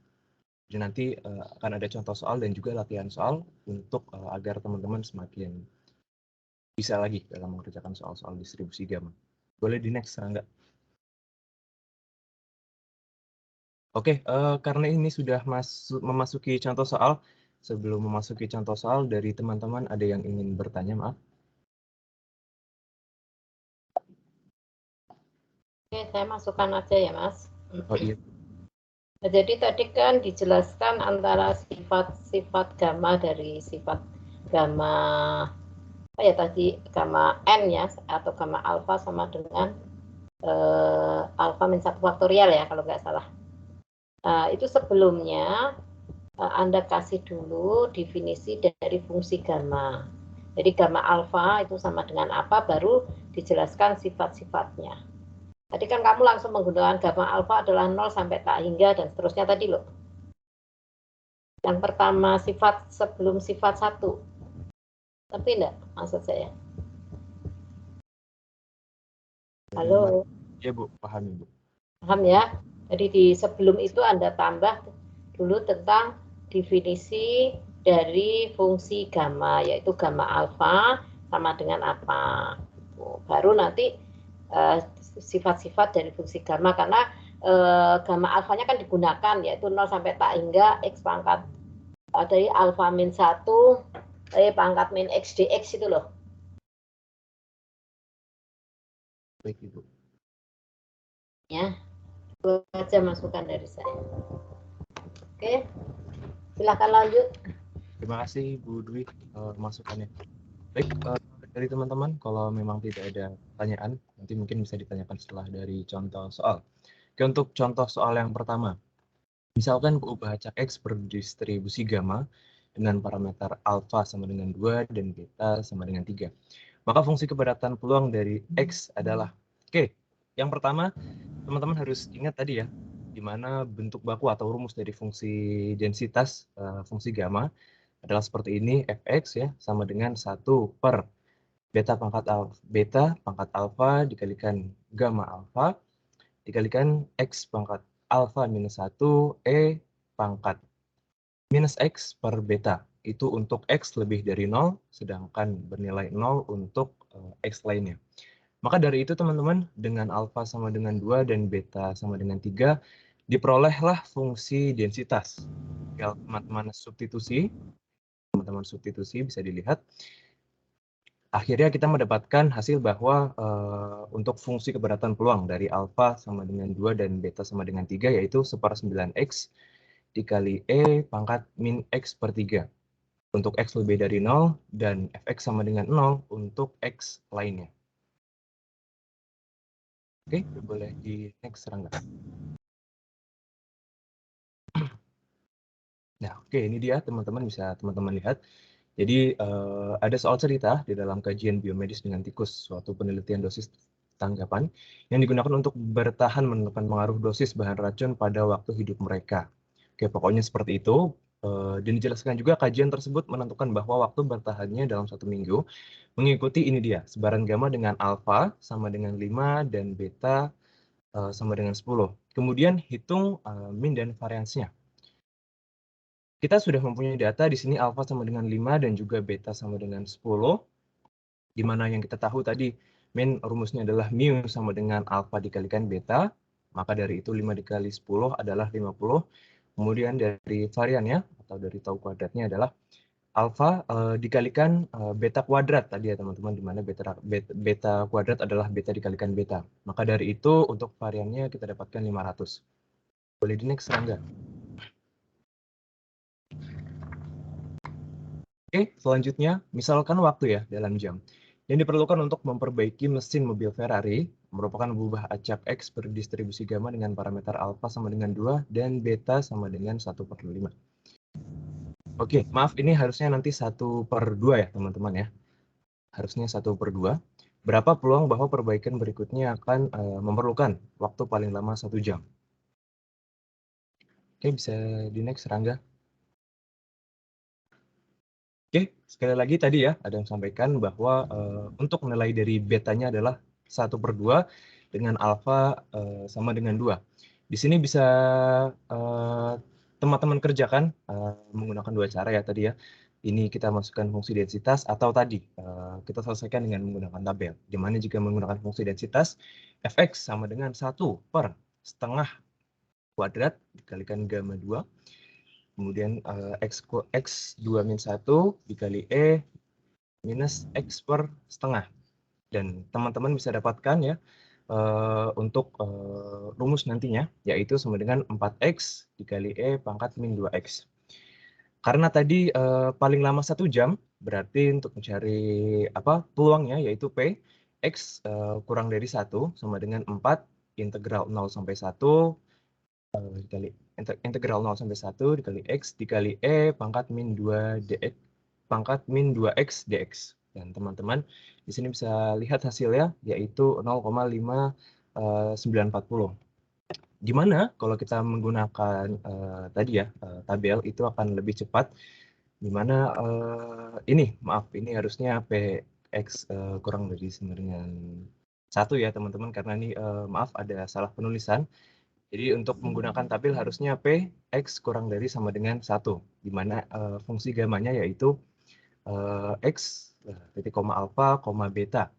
Jadi nanti akan ada contoh soal dan juga latihan soal untuk agar teman-teman semakin bisa lagi dalam mengerjakan soal-soal distribusi gamma. Boleh di next, Rangga. Oke, karena ini sudah memasuki contoh soal, sebelum memasuki contoh soal dari teman-teman ada yang ingin bertanya, maaf. Oke, saya masukkan aja ya, Mas. Oh iya. Nah, jadi tadi kan dijelaskan antara sifat-sifat gamma dari sifat gamma gamma n ya, atau gamma alfa sama dengan alfa min 1 faktorial ya kalau nggak salah. Itu sebelumnya Anda kasih dulu definisi dari fungsi gamma. Jadi gamma alfa itu sama dengan apa, baru dijelaskan sifat-sifatnya. Tadi kan kamu langsung menggunakan gamma alfa adalah 0 sampai tak hingga dan seterusnya tadi loh. Yang pertama sifat sebelum sifat 1. Tapi enggak maksud saya. Halo. Ya Bu, paham Ibu. Paham ya? Jadi di sebelum itu Anda tambah dulu tentang definisi dari fungsi gamma, yaitu gamma alfa sama dengan apa. Baru nanti sifat-sifat dari fungsi gamma, karena gamma alfanya kan digunakan, yaitu 0 sampai tak hingga X pangkat dari alfa min 1 pangkat min X dx itu loh. Baik Ibu. Ya, itu aja masukan dari saya. Oke, silakan lanjut. Terima kasih Bu Dwi masukannya. Baik, dari teman-teman, kalau memang tidak ada pertanyaan, nanti mungkin bisa ditanyakan setelah dari contoh soal. Oke, untuk contoh soal yang pertama, misalkan perubahan acak X berdistribusi gamma dengan parameter alfa sama dengan 2 dan beta sama dengan 3. Maka fungsi kepadatan peluang dari X adalah, oke, yang pertama, teman-teman harus ingat tadi ya, di mana bentuk baku atau rumus dari fungsi densitas fungsi gamma adalah seperti ini, fx ya, sama dengan 1 per beta pangkat alfa dikalikan gamma alfa dikalikan x pangkat alfa minus 1 pangkat minus x per beta. Itu untuk x lebih dari 0, sedangkan bernilai 0 untuk x lainnya. Maka dari itu teman-teman, dengan alfa sama dengan 2 dan beta sama dengan 3, diperolehlah fungsi densitas. Tinggal teman-teman substitusi bisa dilihat. Akhirnya kita mendapatkan hasil bahwa untuk fungsi kepadatan peluang dari alfa sama dengan 2 dan beta sama dengan 3, yaitu 1/9x dikali pangkat min x per 3. Untuk x lebih dari 0 dan fx sama dengan 0 untuk x lainnya. Oke, boleh di next Rangga. Nah, oke, ini dia teman-teman, bisa teman-teman lihat. Jadi ada soal cerita di dalam kajian biomedis dengan tikus, suatu penelitian dosis tanggapan yang digunakan untuk bertahan menentukan pengaruh dosis bahan racun pada waktu hidup mereka. Oke, pokoknya seperti itu. Dan dijelaskan juga kajian tersebut menentukan bahwa waktu bertahannya dalam 1 minggu mengikuti ini dia, sebaran gamma dengan alfa sama dengan 5 dan beta sama dengan 10. Kemudian hitung min dan variansnya. Kita sudah mempunyai data di sini alfa sama dengan 5 dan juga beta sama dengan 10. Di mana yang kita tahu tadi, min rumusnya adalah mu sama dengan alfa dikalikan beta. Maka dari itu 5 dikali 10 adalah 50. Kemudian dari variannya atau dari tau kuadratnya adalah alfa dikalikan beta kuadrat tadi ya teman-teman, di mana beta kuadrat adalah beta dikalikan beta. Maka dari itu untuk variannya kita dapatkan 500. Boleh di next Rangga. Oke, selanjutnya misalkan waktu ya dalam jam. Yang diperlukan untuk memperbaiki mesin mobil Ferrari merupakan mengubah acak X berdistribusi gamma dengan parameter alfa sama dengan 2 dan beta sama dengan 1/5. Oke, maaf, ini harusnya nanti 1/2 ya teman-teman ya. Harusnya 1/2. Berapa peluang bahwa perbaikan berikutnya akan memerlukan waktu paling lama 1 jam? Oke, bisa di next Rangga. Oke, sekali lagi tadi ya, ada yang sampaikan bahwa untuk nilai dari betanya adalah 1/2 dengan alfa sama dengan 2. Di sini bisa teman-teman kerjakan menggunakan 2 cara ya tadi ya. Ini kita masukkan fungsi densitas atau tadi kita selesaikan dengan menggunakan tabel. Di mana jika menggunakan fungsi densitas, fx sama dengan 1/setengah kuadrat dikalikan gamma 2. Kemudian x 2 min 1 dikali minus x per setengah. Dan teman-teman bisa dapatkan ya untuk rumus nantinya, yaitu sama dengan 4x dikali pangkat min 2x. Karena tadi paling lama 1 jam, berarti untuk mencari peluangnya yaitu P, x kurang dari 1 sama dengan 4 integral 0 sampai 1 dikali integral 0 sampai 1 dikali x dikali pangkat min 2 dx pangkat min 2x dx. Dan teman-teman di sini bisa lihat hasilnya yaitu 0,5940. Gimana kalau kita menggunakan tadi ya tabel, itu akan lebih cepat Dimana ini, maaf, ini harusnya PX kurang dari sama dengan 1 ya teman-teman, karena ini maaf ada salah penulisan. Jadi untuk menggunakan tabel harusnya PX kurang dari sama dengan 1, dimana fungsi gamanya yaitu X titik koma alfa, koma beta.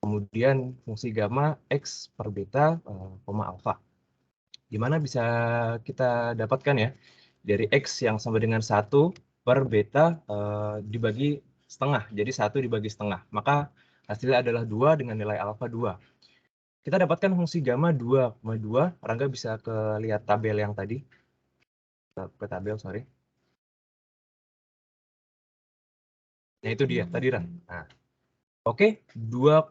Kemudian fungsi gamma X per beta, koma alfa. Dimana bisa kita dapatkan ya, dari X yang sama dengan 1 per beta dibagi setengah, jadi 1 dibagi setengah. Maka hasilnya adalah 2 dengan nilai alfa 2. Kita dapatkan fungsi gamma 2,2. Rangga bisa lihat tabel yang tadi. Ke tabel, sorry. Nah, itu dia, tadi Ran. Nah, oke, 2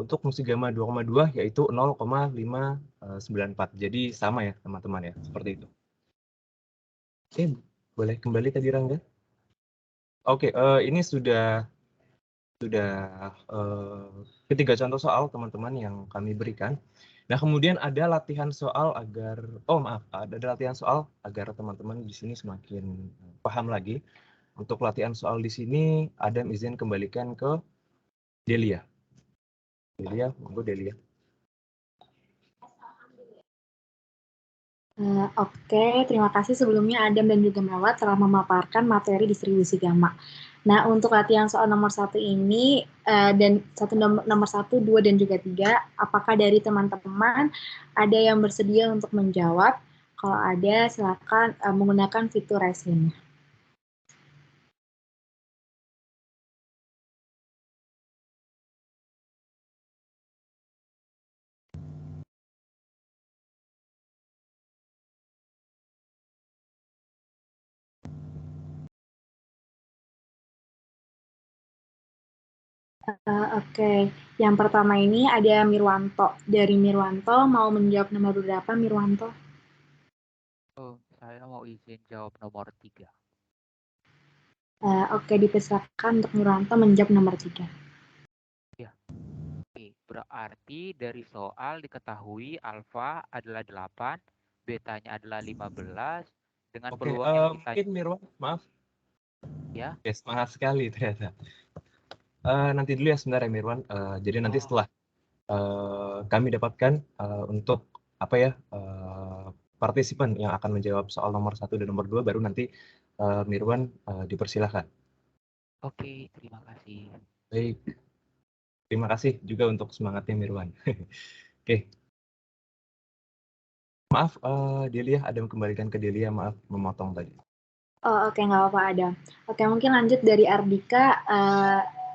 untuk fungsi gamma 2,2 yaitu 0,594. Jadi sama ya teman-teman ya, seperti itu. Oke, boleh kembali tadi Rangga? Oke, ini sudah ketiga contoh soal teman-teman yang kami berikan. Nah, kemudian ada latihan soal agar, ada latihan soal agar teman-teman di sini semakin paham lagi. Untuk latihan soal di sini, Adam izin kembalikan ke Delia. Delia, monggo Delia. Oke, terima kasih sebelumnya Adam dan juga Mawar telah memaparkan materi distribusi gamma. Nah, untuk latihan soal nomor 1 ini, dan nomor 1, 2, dan juga 3, apakah dari teman-teman ada yang bersedia untuk menjawab? Kalau ada, silakan menggunakan fitur raise hand. Oke, yang pertama ini ada Mirwanto. Dari Mirwanto, mau menjawab nomor berapa Mirwanto? Oh, saya mau izin jawab nomor 3. Oke, dipersilakan untuk Mirwanto menjawab nomor 3. Ya. Oke, berarti dari soal diketahui alfa adalah 8, betanya adalah 15, dengan peluang yang kita... Mungkin Mirwan, maaf. Ya. Yes, semangat sekali ternyata. Nanti dulu ya sebentar ya Mirwan. Jadi nanti setelah kami dapatkan untuk apa ya partisipan yang akan menjawab soal nomor 1 dan nomor 2, baru nanti Mirwan dipersilahkan. Oke, terima kasih. Baik. Terima kasih juga untuk semangatnya Mirwan. Oke. Maaf Delia, ada yang kembalikan ke Delia, maaf memotong tadi. Oh, oke, nggak apa-apa Adam. Oke, mungkin lanjut dari Ardika,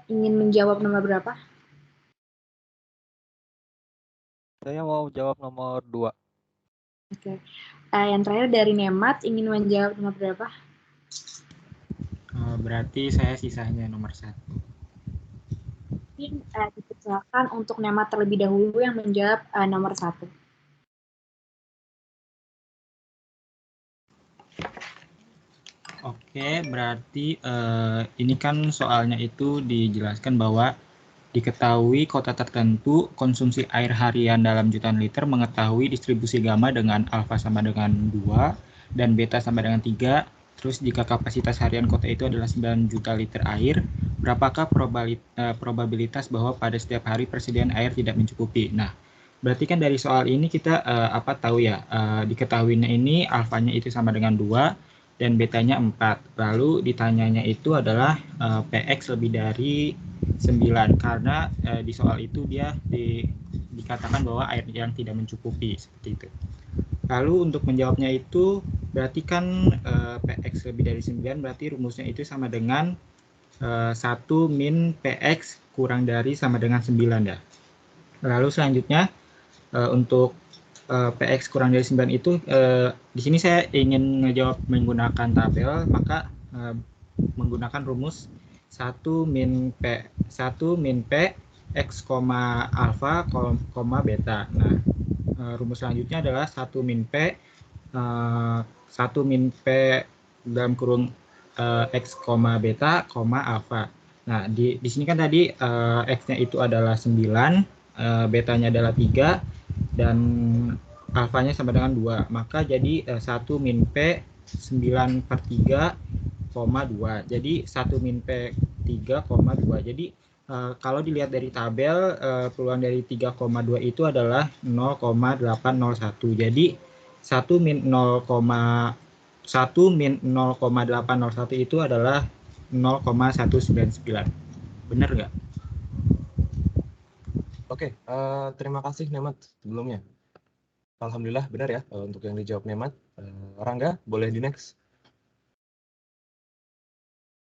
ingin menjawab nomor berapa? Saya mau jawab nomor 2. Oke. Yang terakhir dari Nemat, ingin menjawab nomor berapa? Berarti saya sisanya nomor 1. Mungkin dipersilakan untuk Nemat terlebih dahulu yang menjawab nomor 1. Oke, berarti ini kan soalnya itu dijelaskan bahwa diketahui kota tertentu konsumsi air harian dalam jutaan liter, mengetahui distribusi gamma dengan alfa sama dengan 2 dan beta sama dengan 3. Terus jika kapasitas harian kota itu adalah 9 juta liter air, berapakah probabilitas bahwa pada setiap hari persediaan air tidak mencukupi? Nah, berarti kan dari soal ini kita tahu ya, diketahuinya ini alfanya itu sama dengan 2 dan betanya 4. Lalu ditanyanya itu adalah PX lebih dari 9 karena di soal itu dia dikatakan bahwa air yang tidak mencukupi, seperti itu. Lalu untuk menjawabnya itu berarti kan PX lebih dari 9 berarti rumusnya itu sama dengan 1 min PX kurang dari sama dengan 9 ya. Lalu selanjutnya untuk PX kurang dari 9 itu di sini saya ingin menjawab menggunakan tabel, maka menggunakan rumus 1 min P X, alfa, beta. Nah, rumus selanjutnya adalah 1 min P dalam kurung X, beta, alfa. Nah, di sini kan tadi X-nya itu adalah 9, betanya adalah 3, dan alfanya sama dengan 2. Maka jadi 1 min P 9/3 Jadi 1 min P 3,2. Jadi kalau dilihat dari tabel, peluang dari 3,2 itu adalah 0,801. Jadi 1 min 0,801 itu adalah 0,199. Benar nggak? Oke, terima kasih Nemat sebelumnya. Alhamdulillah benar ya untuk yang dijawab Nemat. Rangga, boleh di next.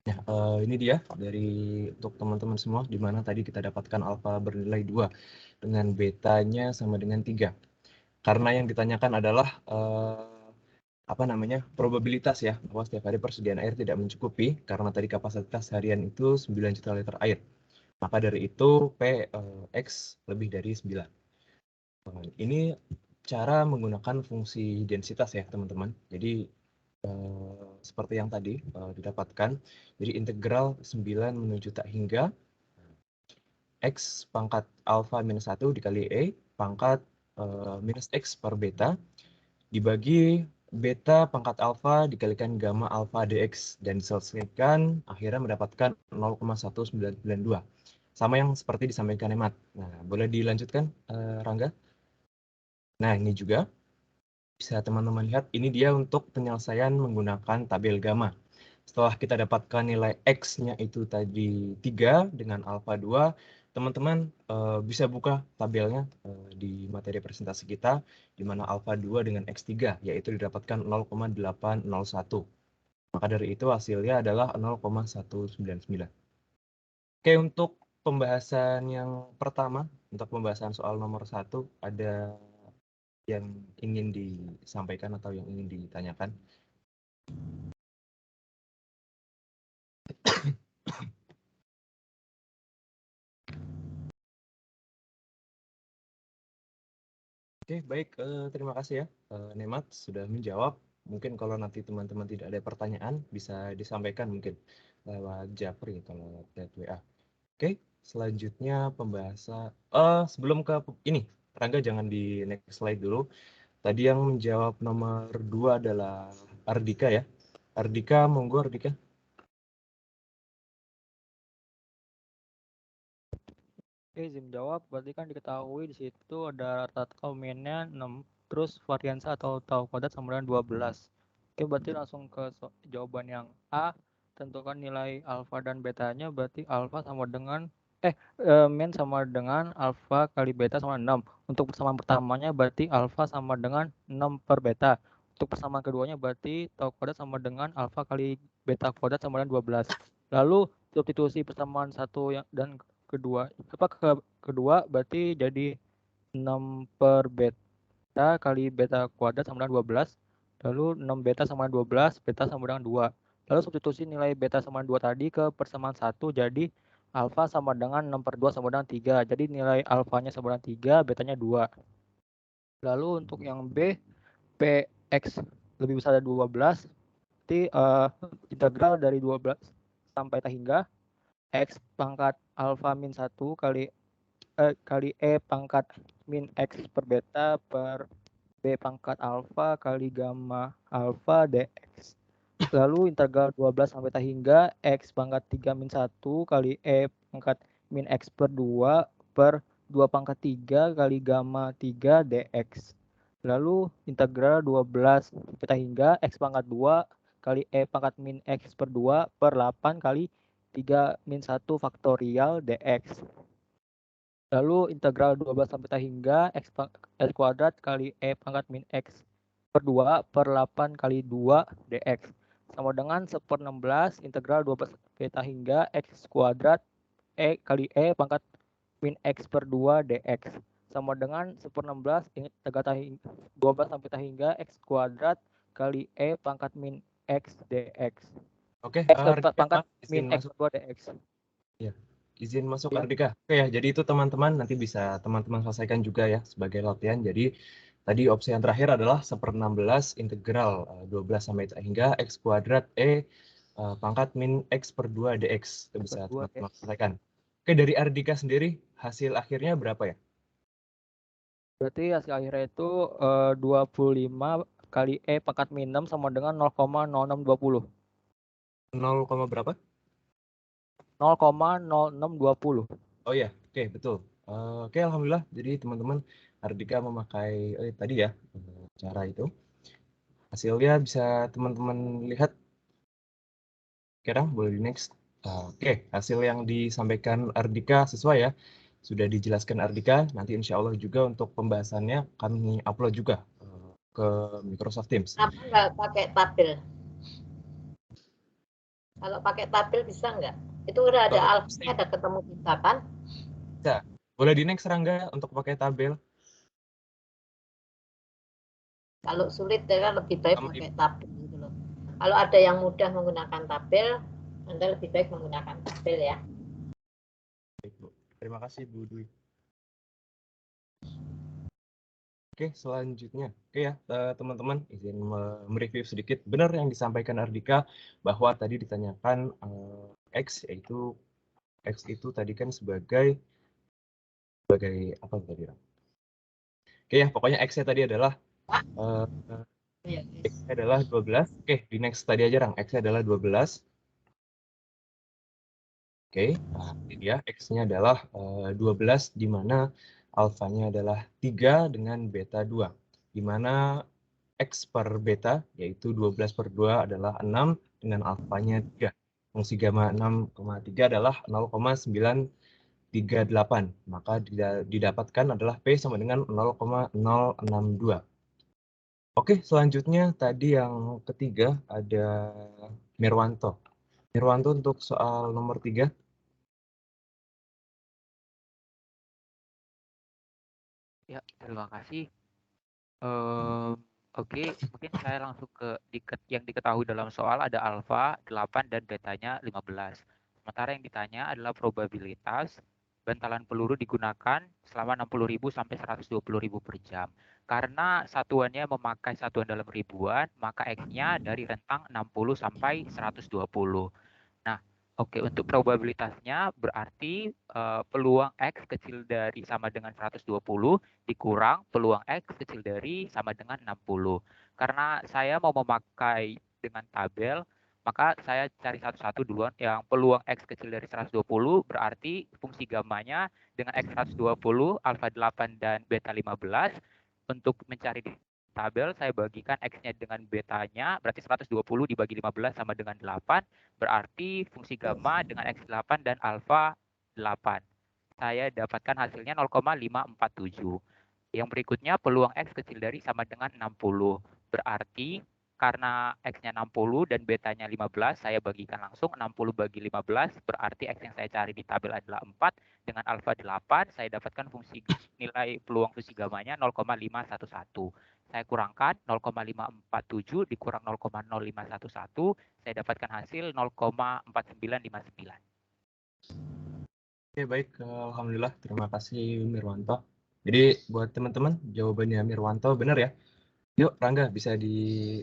Ya, ini dia dari untuk teman-teman semua, di mana tadi kita dapatkan alfa bernilai 2 dengan betanya sama dengan 3. Karena yang ditanyakan adalah apa namanya, probabilitas ya, bahwa setiap hari persediaan air tidak mencukupi, karena tadi kapasitas harian itu 9 juta liter air. Maka dari itu X lebih dari 9. Ini cara menggunakan fungsi densitas ya teman-teman. Jadi seperti yang tadi didapatkan, jadi integral 9 menuju tak hingga X pangkat alfa minus 1 dikali E pangkat minus X per beta dibagi beta pangkat alfa dikalikan gamma alfa dx dan diselesaikan akhirnya mendapatkan 0,1992. Sama yang seperti disampaikan Nemat. Nah, boleh dilanjutkan Rangga? Nah, ini juga bisa teman-teman lihat, ini dia untuk penyelesaian menggunakan tabel gamma. Setelah kita dapatkan nilai X-nya itu tadi 3 dengan alfa 2, teman-teman bisa buka tabelnya di materi presentasi kita, di mana alfa 2 dengan X3, yaitu didapatkan 0,801. Maka dari itu hasilnya adalah 0,199. Oke, untuk pembahasan yang pertama, untuk pembahasan soal nomor 1, ada yang ingin disampaikan atau yang ingin ditanyakan? Oke, baik. Terima kasih ya, Nemat sudah menjawab. Mungkin kalau nanti teman-teman tidak ada pertanyaan, bisa disampaikan mungkin lewat Japri kalau lewat WA. Oke, selanjutnya pembahasan. Sebelum ke ini, Rangga jangan di next slide dulu. Tadi yang menjawab nomor 2 adalah Ardika ya. Ardika, monggo Ardika. Oke, izin jawab. Berarti kan diketahui di situ ada rata komennya 6, terus variansa atau tau kuadrat sama dengan 12. Oke, berarti langsung ke jawaban yang A. Tentukan nilai alfa dan betanya, berarti alfa sama dengan min sama dengan alfa kali beta sama 6. Untuk persamaan pertamanya berarti alfa sama dengan 6 per beta. Untuk persamaan keduanya berarti tau kuadrat sama dengan alfa kali beta kuadrat sama dengan 12. Lalu substitusi persamaan satu yang dan kedua berarti jadi 6 per beta kali beta kuadrat sama dengan 12. Lalu 6 beta sama dengan 12, beta sama dengan 2. Lalu substitusi nilai beta sama dengan 2 tadi ke persamaan 1, jadi alfa sama dengan 6 per 2 sama dengan 3. Jadi nilai alfanya sama dengan 3, betanya 2. Lalu untuk yang B, Px lebih besar dari 12, berarti integral dari 12 sampai hingga X pangkat alfa min 1 kali E pangkat min X per beta per B pangkat alfa kali gamma alfa dx. Lalu integral 12 sampai hingga X pangkat 3 min 1 kali E pangkat min X per 2 per 2 pangkat 3 kali gamma 3 dx. Lalu integral 12 sampai hingga X pangkat 2 kali E pangkat min X per 2 per 8 kali 3 min 1 faktorial dx. Lalu integral 12 sampai hingga X kuadrat kali E pangkat min X per 2 per 8 kali 2 dx. Sama dengan 1/16 integral 12 sampai hingga X kuadrat E kali E pangkat min X per 2 dx. Sama dengan 1/16 integral 12 sampai hingga X kuadrat kali E pangkat min X dx. Oke, pangkat min X per 2 dx. Ya, izin masuk Ardika. Oke ya, jadi itu teman-teman nanti bisa teman-teman selesaikan juga ya sebagai latihan. Jadi tadi opsi yang terakhir adalah 1/16 integral 12 sampai hingga X kuadrat E pangkat min X per 2 dx. Itu bisa teman-teman selesaikan. Oke, dari Ardika sendiri hasil akhirnya berapa ya? Berarti hasil akhirnya itu 25 kali E pangkat min 6 sama dengan 0,0620. 0, berapa? 0,0620. Oh ya, oke, betul. Oke, alhamdulillah. Jadi teman-teman, Ardika memakai tadi ya cara itu. Hasilnya bisa teman-teman lihat. Sekarang boleh di next. Oke, hasil yang disampaikan Ardika sesuai ya. Sudah dijelaskan Ardika. Nanti insya Allah juga untuk pembahasannya kami upload juga ke Microsoft Teams. Apa nggak pakai tabel? Kalau pakai tabel bisa nggak? Itu udah ada alfanya, ada ketemu kita kan? Bisa. Boleh di next Rangga untuk pakai tabel. Kalau sulit ya kan lebih baik pakai tabel gitu loh. Kalau ada yang mudah menggunakan tabel, Anda lebih baik menggunakan tabel ya. Baik, Bu. Terima kasih Bu Dwi. Oke, selanjutnya. Oke ya, teman-teman, izin mereview sedikit. Benar yang disampaikan Ardika bahwa tadi ditanyakan X, yaitu X itu tadi kan sebagai apa tadi? Oke ya, pokoknya X-nya tadi adalah X-nya adalah 12. Oke, di next tadi aja, Rang. X-nya adalah 12. Oke, nah ini dia X-nya adalah 12, di mana alfanya adalah 3 dengan beta 2. Di mana X per beta, yaitu 12 per 2 adalah 6 dengan alfanya 3. Fungsi gamma 6,3 adalah 0,938. Maka didapatkan adalah P sama dengan 0,062. Oke, selanjutnya tadi yang ketiga ada Mirwanto. Mirwanto untuk soal nomor 3. Ya, terima kasih. Oke, mungkin saya langsung ke yang diketahui dalam soal ada alfa 8 dan betanya 15. Sementara yang ditanya adalah probabilitas bantalan peluru digunakan selama 60.000 sampai 120.000 per jam. Karena satuannya memakai satuan dalam ribuan, maka X-nya dari rentang 60 sampai 120. Nah, oke, untuk probabilitasnya berarti peluang X kecil dari sama dengan 120 dikurang peluang X kecil dari sama dengan 60. Karena saya mau memakai dengan tabel, maka saya cari satu-satu duluan. Yang peluang X kecil dari 120 berarti fungsi gamanya dengan X 120, alfa 8, dan beta 15. Untuk mencari di tabel, saya bagikan X-nya dengan betanya, berarti 120 dibagi 15 sama dengan 8. Berarti fungsi gamma dengan X8 dan alfa 8. Saya dapatkan hasilnya 0,547. Yang berikutnya peluang X kecil dari sama dengan 60. Berarti karena X-nya 60 dan betanya 15, saya bagikan langsung 60 bagi 15, berarti X yang saya cari di tabel adalah 4. Dengan alfa 8, saya dapatkan fungsi nilai peluang fungsi gamanya 0,511. Saya kurangkan 0,547 dikurang 0,0511, saya dapatkan hasil 0,4959. Oke, baik. Alhamdulillah, terima kasih Mirwanto. Jadi buat teman-teman, jawabannya Mirwanto benar ya. Yuk, Rangga bisa di...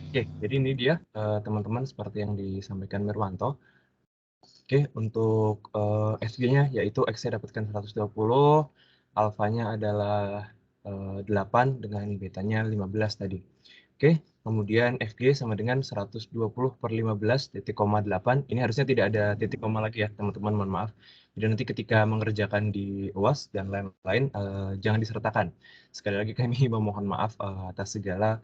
Oke, jadi ini dia teman-teman seperti yang disampaikan Mirwanto. Oke, untuk FG-nya yaitu X-nya dapatkan 120, alfanya adalah 8 dengan betanya 15 tadi. Oke, kemudian FG sama dengan 120 per 15 titik koma 8. Ini harusnya tidak ada titik koma lagi ya teman-teman, mohon maaf. Jadi nanti ketika mengerjakan di UAS dan lain-lain jangan disertakan. Sekali lagi kami memohon maaf atas segala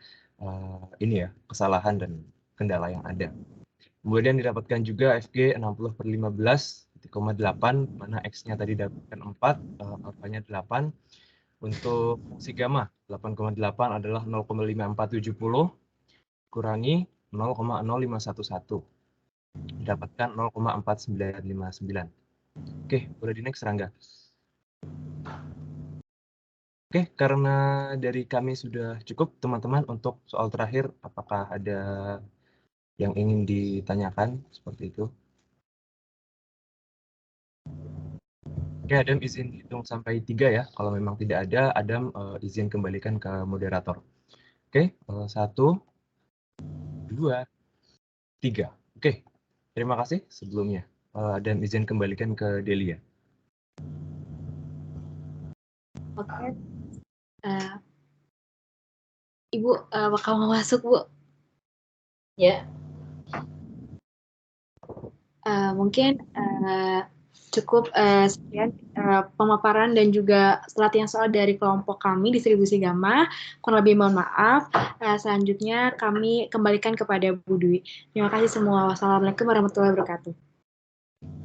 ini ya, kesalahan dan kendala yang ada. Kemudian didapatkan juga FG 60 per 15, 0,8, mana X-nya tadi dapatkan 4, alfanya 8. Untuk fungsi gamma, 8,8 adalah 0,5470, kurangi 0,0511. Didapatkan 0,4959. Oke, boleh di next, Rangga. Oke, karena dari kami sudah cukup, teman-teman, untuk soal terakhir, apakah ada yang ingin ditanyakan seperti itu? Oke, Adam izin hitung sampai 3 ya. Kalau memang tidak ada, Adam izin kembalikan ke moderator. Oke, 1, 2, 3. Oke, terima kasih sebelumnya. Adam izin kembalikan ke Delia. Oke. Ibu, bakal mau masuk, Bu? Ya. Mungkin cukup sekian pemaparan dan juga pelatihan soal dari kelompok kami distribusi gamma. Kurang lebih mohon maaf. Selanjutnya kami kembalikan kepada Bu Dwi. Terima kasih semua. Wassalamualaikum warahmatullahi wabarakatuh.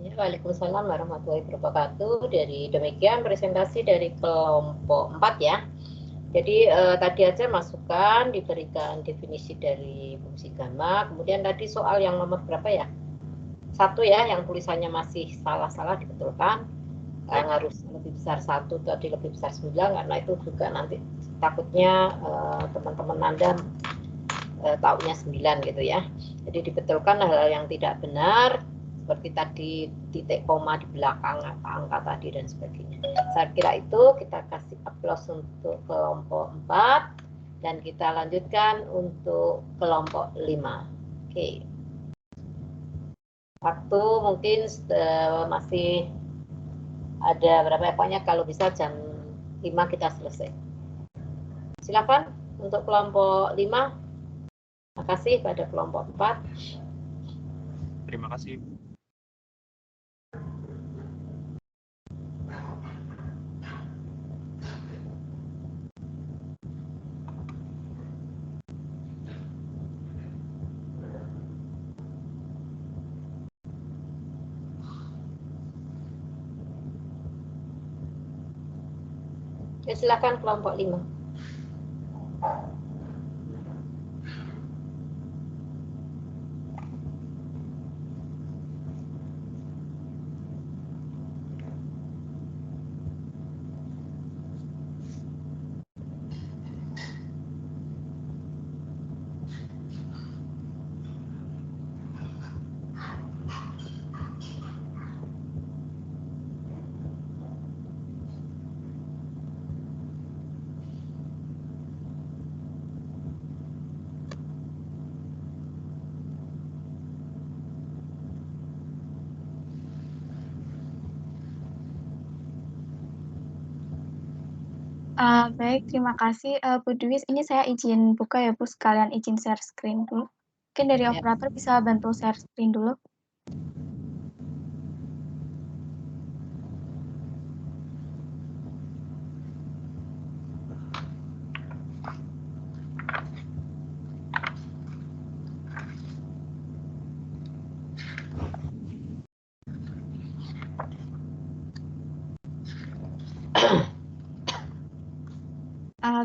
Ya, waalaikumsalam warahmatullahi wabarakatuh. Dari demikian presentasi dari kelompok 4 ya. Jadi tadi aja masukan diberikan definisi dari fungsi gamma. Kemudian tadi soal yang nomor berapa ya? 1 ya, yang tulisannya masih salah-salah dibetulkan. Yang harus lebih besar 1 tadi lebih besar 9, karena itu juga nanti takutnya teman-teman Anda taunya 9 gitu ya. Jadi dibetulkan hal-hal yang tidak benar, seperti tadi titik koma di belakang angka tadi dan sebagainya. Saya kira itu kita kasih aplaus untuk kelompok 4 dan kita lanjutkan untuk kelompok 5. Oke. Waktu mungkin masih ada berapa, pokoknya kalau bisa jam 5 kita selesai. Silakan untuk kelompok 5. Terima kasih pada kelompok 4. Terima kasih. Ya, silakan kelompok 5. Baik, terima kasih Bu Dwi. Ini saya izin buka ya Bu, sekalian izin share screen dulu. Mungkin dari operator bisa bantu share screen dulu.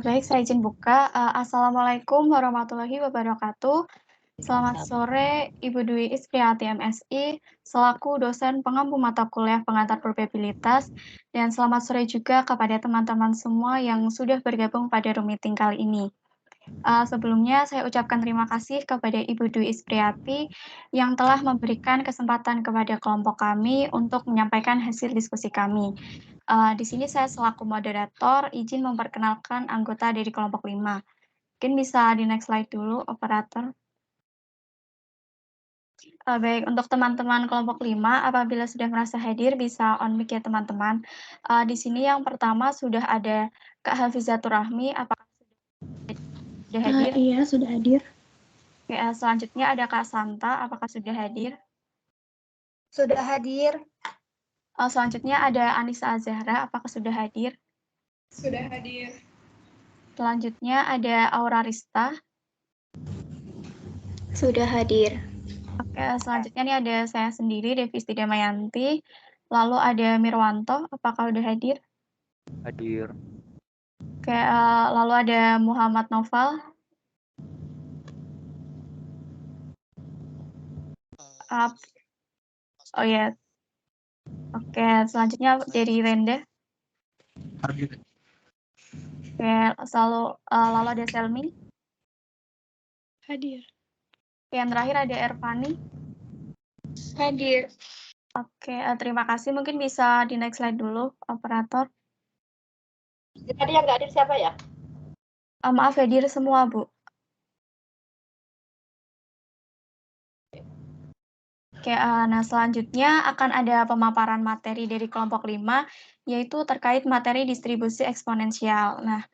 Baik, saya izin buka. Assalamualaikum warahmatullahi wabarakatuh. Selamat sore, Ibu Dwi Ispriati MSI, selaku dosen pengampu mata kuliah pengantar probabilitas, dan selamat sore juga kepada teman-teman semua yang sudah bergabung pada room meeting kali ini. Sebelumnya, saya ucapkan terima kasih kepada Ibu Dwi Ispriati yang telah memberikan kesempatan kepada kelompok kami untuk menyampaikan hasil diskusi kami. Di sini saya selaku moderator izin memperkenalkan anggota dari kelompok 5. Mungkin bisa di next slide dulu, operator. Baik, untuk teman-teman kelompok 5, apabila sudah merasa hadir, bisa on mic ya teman-teman. Di sini yang pertama sudah ada Kak Hafizatur Rahmi, apakah sudah hadir? Iya, sudah hadir. Oke, selanjutnya ada Kak Santa, apakah sudah hadir? Sudah hadir. Selanjutnya ada Anissa Azahra, apakah sudah hadir? Sudah hadir. Selanjutnya ada Aura Rista. Sudah hadir. Oke, selanjutnya nih ada saya sendiri, Devisti Damayanti. Lalu ada Mirwanto, apakah sudah hadir? Hadir. Oke, lalu ada Muhammad Noval. Oh ya. Oke, selanjutnya dari Renda. Hadir. Oke, lalu ada Selmi. Hadir. Oke, yang terakhir ada Ervani. Hadir. Oke, terima kasih. Mungkin bisa di next slide dulu, operator. Tadi yang nggak hadir siapa ya? Maaf, hadir semua, Bu. Oke, nah selanjutnya akan ada pemaparan materi dari kelompok 5, yaitu terkait materi distribusi eksponensial. Nah,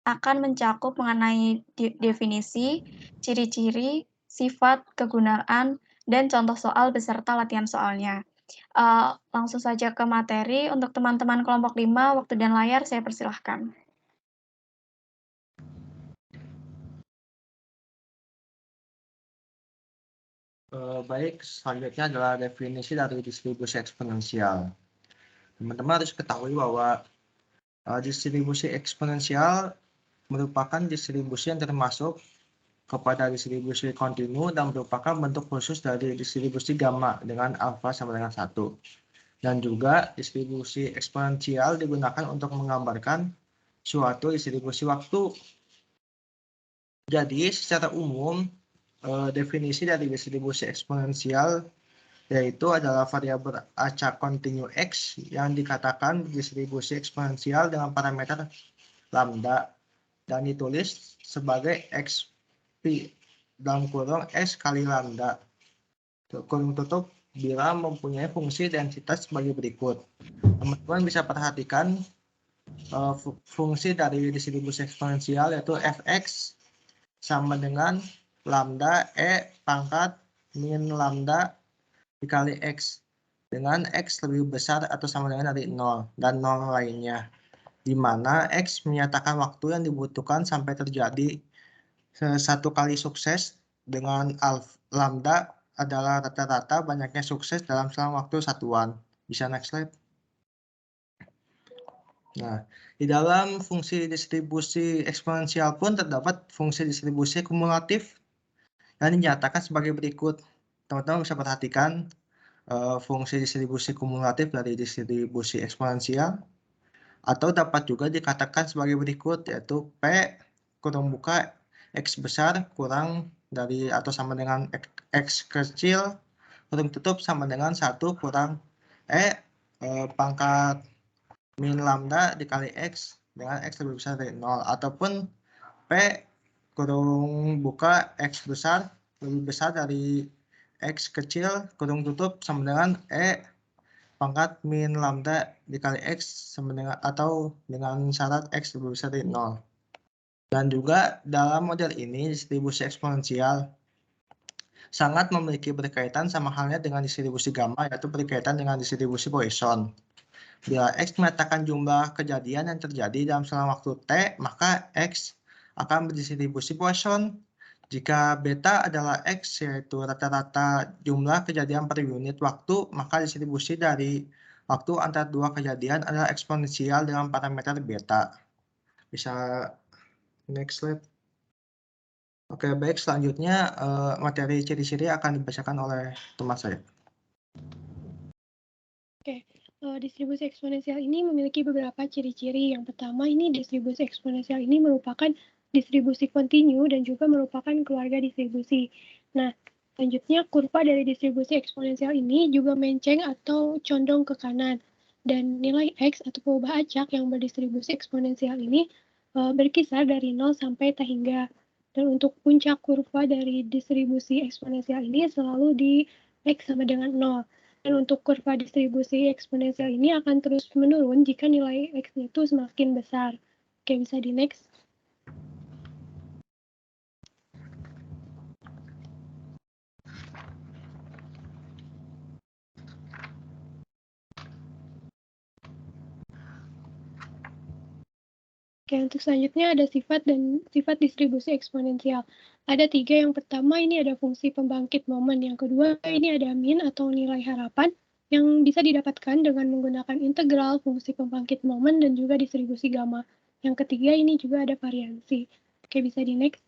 akan mencakup mengenai definisi, ciri-ciri, sifat, kegunaan, dan contoh soal beserta latihan soalnya. Langsung saja ke materi. Untuk teman-teman kelompok 5, waktu dan layar saya persilahkan. Baik, selanjutnya adalah definisi dari distribusi eksponensial. Teman-teman harus ketahui bahwa distribusi eksponensial merupakan distribusi yang termasuk kepada distribusi kontinu dan merupakan bentuk khusus dari distribusi gamma dengan alfa sama dengan 1. Dan juga distribusi eksponensial digunakan untuk menggambarkan suatu distribusi waktu. Jadi secara umum definisi dari distribusi eksponensial yaitu adalah variabel acak kontinu X yang dikatakan distribusi eksponensial dengan parameter lambda dan ditulis sebagai XP dalam kurung S kali lambda kurung tutup bila mempunyai fungsi densitas sebagai berikut. Teman-teman bisa perhatikan fungsi dari distribusi eksponensial yaitu Fx sama dengan lambda E pangkat min lambda dikali X dengan X lebih besar atau sama dengan dari 0 dan 0 lainnya, di mana X menyatakan waktu yang dibutuhkan sampai terjadi satu kali sukses dengan lambda adalah rata-rata banyaknya sukses dalam selang waktu satuan. Bisa next slide. Nah, di dalam fungsi distribusi eksponensial pun terdapat fungsi distribusi kumulatif yang dinyatakan sebagai berikut. Teman-teman bisa perhatikan fungsi distribusi kumulatif dari distribusi eksponensial atau dapat juga dikatakan sebagai berikut, yaitu P kurung buka X besar kurang dari atau sama dengan X kecil kurung tutup sama dengan 1 kurang pangkat min lambda dikali X dengan X lebih besar dari 0, ataupun P kurung buka X besar lebih besar dari X kecil kurung tutup sama dengan pangkat min lambda dikali X sama dengan atau dengan syarat X lebih besar dari 0. Dan juga dalam model ini distribusi eksponensial sangat memiliki berkaitan sama halnya dengan distribusi gamma, yaitu berkaitan dengan distribusi Poisson. Bila X menyatakan jumlah kejadian yang terjadi dalam selang waktu T, maka X akan berdistribusi Poisson. Jika beta adalah X, yaitu rata-rata jumlah kejadian per unit waktu, maka distribusi dari waktu antara dua kejadian adalah eksponensial dengan parameter beta. Bisa next slide. Oke, baik. Selanjutnya materi ciri-ciri akan dibacakan oleh teman saya. Oke, distribusi eksponensial ini memiliki beberapa ciri-ciri. Yang pertama, ini distribusi eksponensial ini merupakan distribusi kontinu dan juga merupakan keluarga distribusi. Nah, selanjutnya kurva dari distribusi eksponensial ini juga menceng atau condong ke kanan. Dan nilai X atau perubahan acak yang berdistribusi eksponensial ini berkisar dari 0 sampai T hingga. Dan untuk puncak kurva dari distribusi eksponensial ini selalu di X sama dengan 0. Dan untuk kurva distribusi eksponensial ini akan terus menurun jika nilai X-nya itu semakin besar. Oke, bisa di next. Oke, untuk selanjutnya ada sifat dan sifat distribusi eksponensial. Ada 3. Yang pertama ini ada fungsi pembangkit momen. Yang kedua ini ada min atau nilai harapan yang bisa didapatkan dengan menggunakan integral, fungsi pembangkit momen, dan juga distribusi gamma. Yang ketiga ini juga ada variansi. Oke, bisa di next.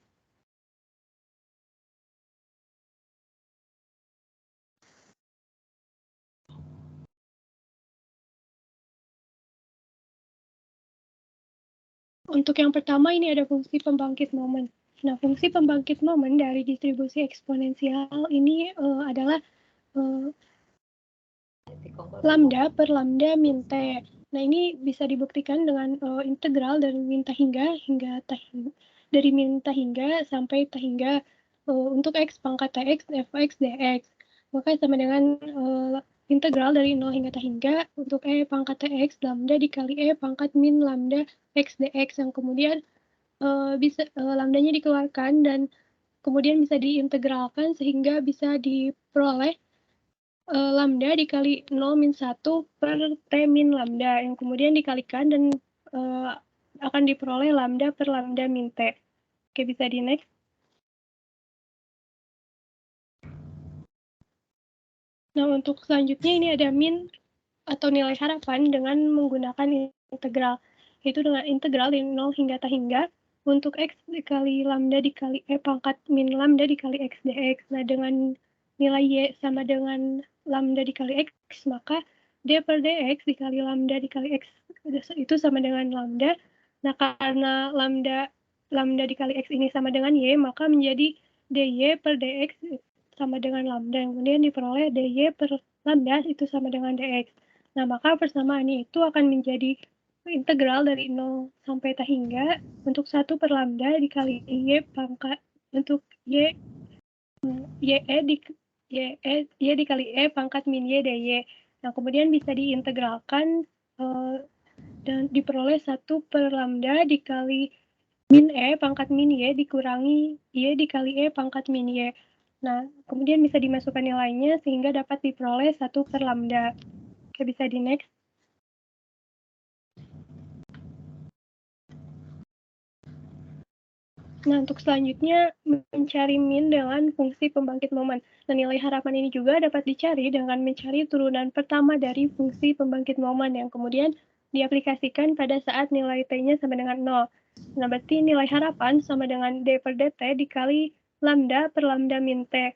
Untuk yang pertama ini ada fungsi pembangkit momen. Nah, fungsi pembangkit momen dari distribusi eksponensial ini adalah lambda per lambda min T. Nah, ini bisa dibuktikan dengan integral dari min T hingga dari min T hingga sampai T hingga untuk X pangkat TX, Fx, dx. Maka sama dengan integral dari 0 hingga T hingga untuk E pangkat TX lambda dikali E pangkat min lambda X dx yang kemudian lambdanya dikeluarkan dan kemudian bisa diintegralkan sehingga bisa diperoleh lambda dikali 0-1 per T min lambda yang kemudian dikalikan dan akan diperoleh lambda per lambda min T. Oke, bisa di next. Nah, untuk selanjutnya ini ada min atau nilai harapan dengan menggunakan integral, yaitu dengan integral dari 0 hingga tak hingga untuk x dikali lambda dikali pangkat min lambda dikali x dx. Nah, dengan nilai y sama dengan lambda dikali x, maka d per dx dikali lambda dikali x itu sama dengan lambda. Nah, karena lambda dikali x ini sama dengan y, maka menjadi dy per dx sama dengan lambda, yang kemudian diperoleh dy per lambda itu sama dengan dx. Nah, maka persamaan itu akan menjadi integral dari 0 sampai tak hingga untuk 1 per lambda dikali y pangkat untuk y dikali e pangkat min y dy. Nah, kemudian bisa diintegralkan dan diperoleh 1 per lambda dikali min e pangkat min y dikurangi y dikali e pangkat min y. Nah, kemudian bisa dimasukkan nilainya sehingga dapat diperoleh 1 per lambda. Oke, bisa di next. Nah, untuk selanjutnya mencari min dengan fungsi pembangkit momen. Nah, nilai harapan ini juga dapat dicari dengan mencari turunan pertama dari fungsi pembangkit momen yang kemudian diaplikasikan pada saat nilai T-nya sama dengan 0. Nah, berarti nilai harapan sama dengan D per DT dikali lambda per lambda min T.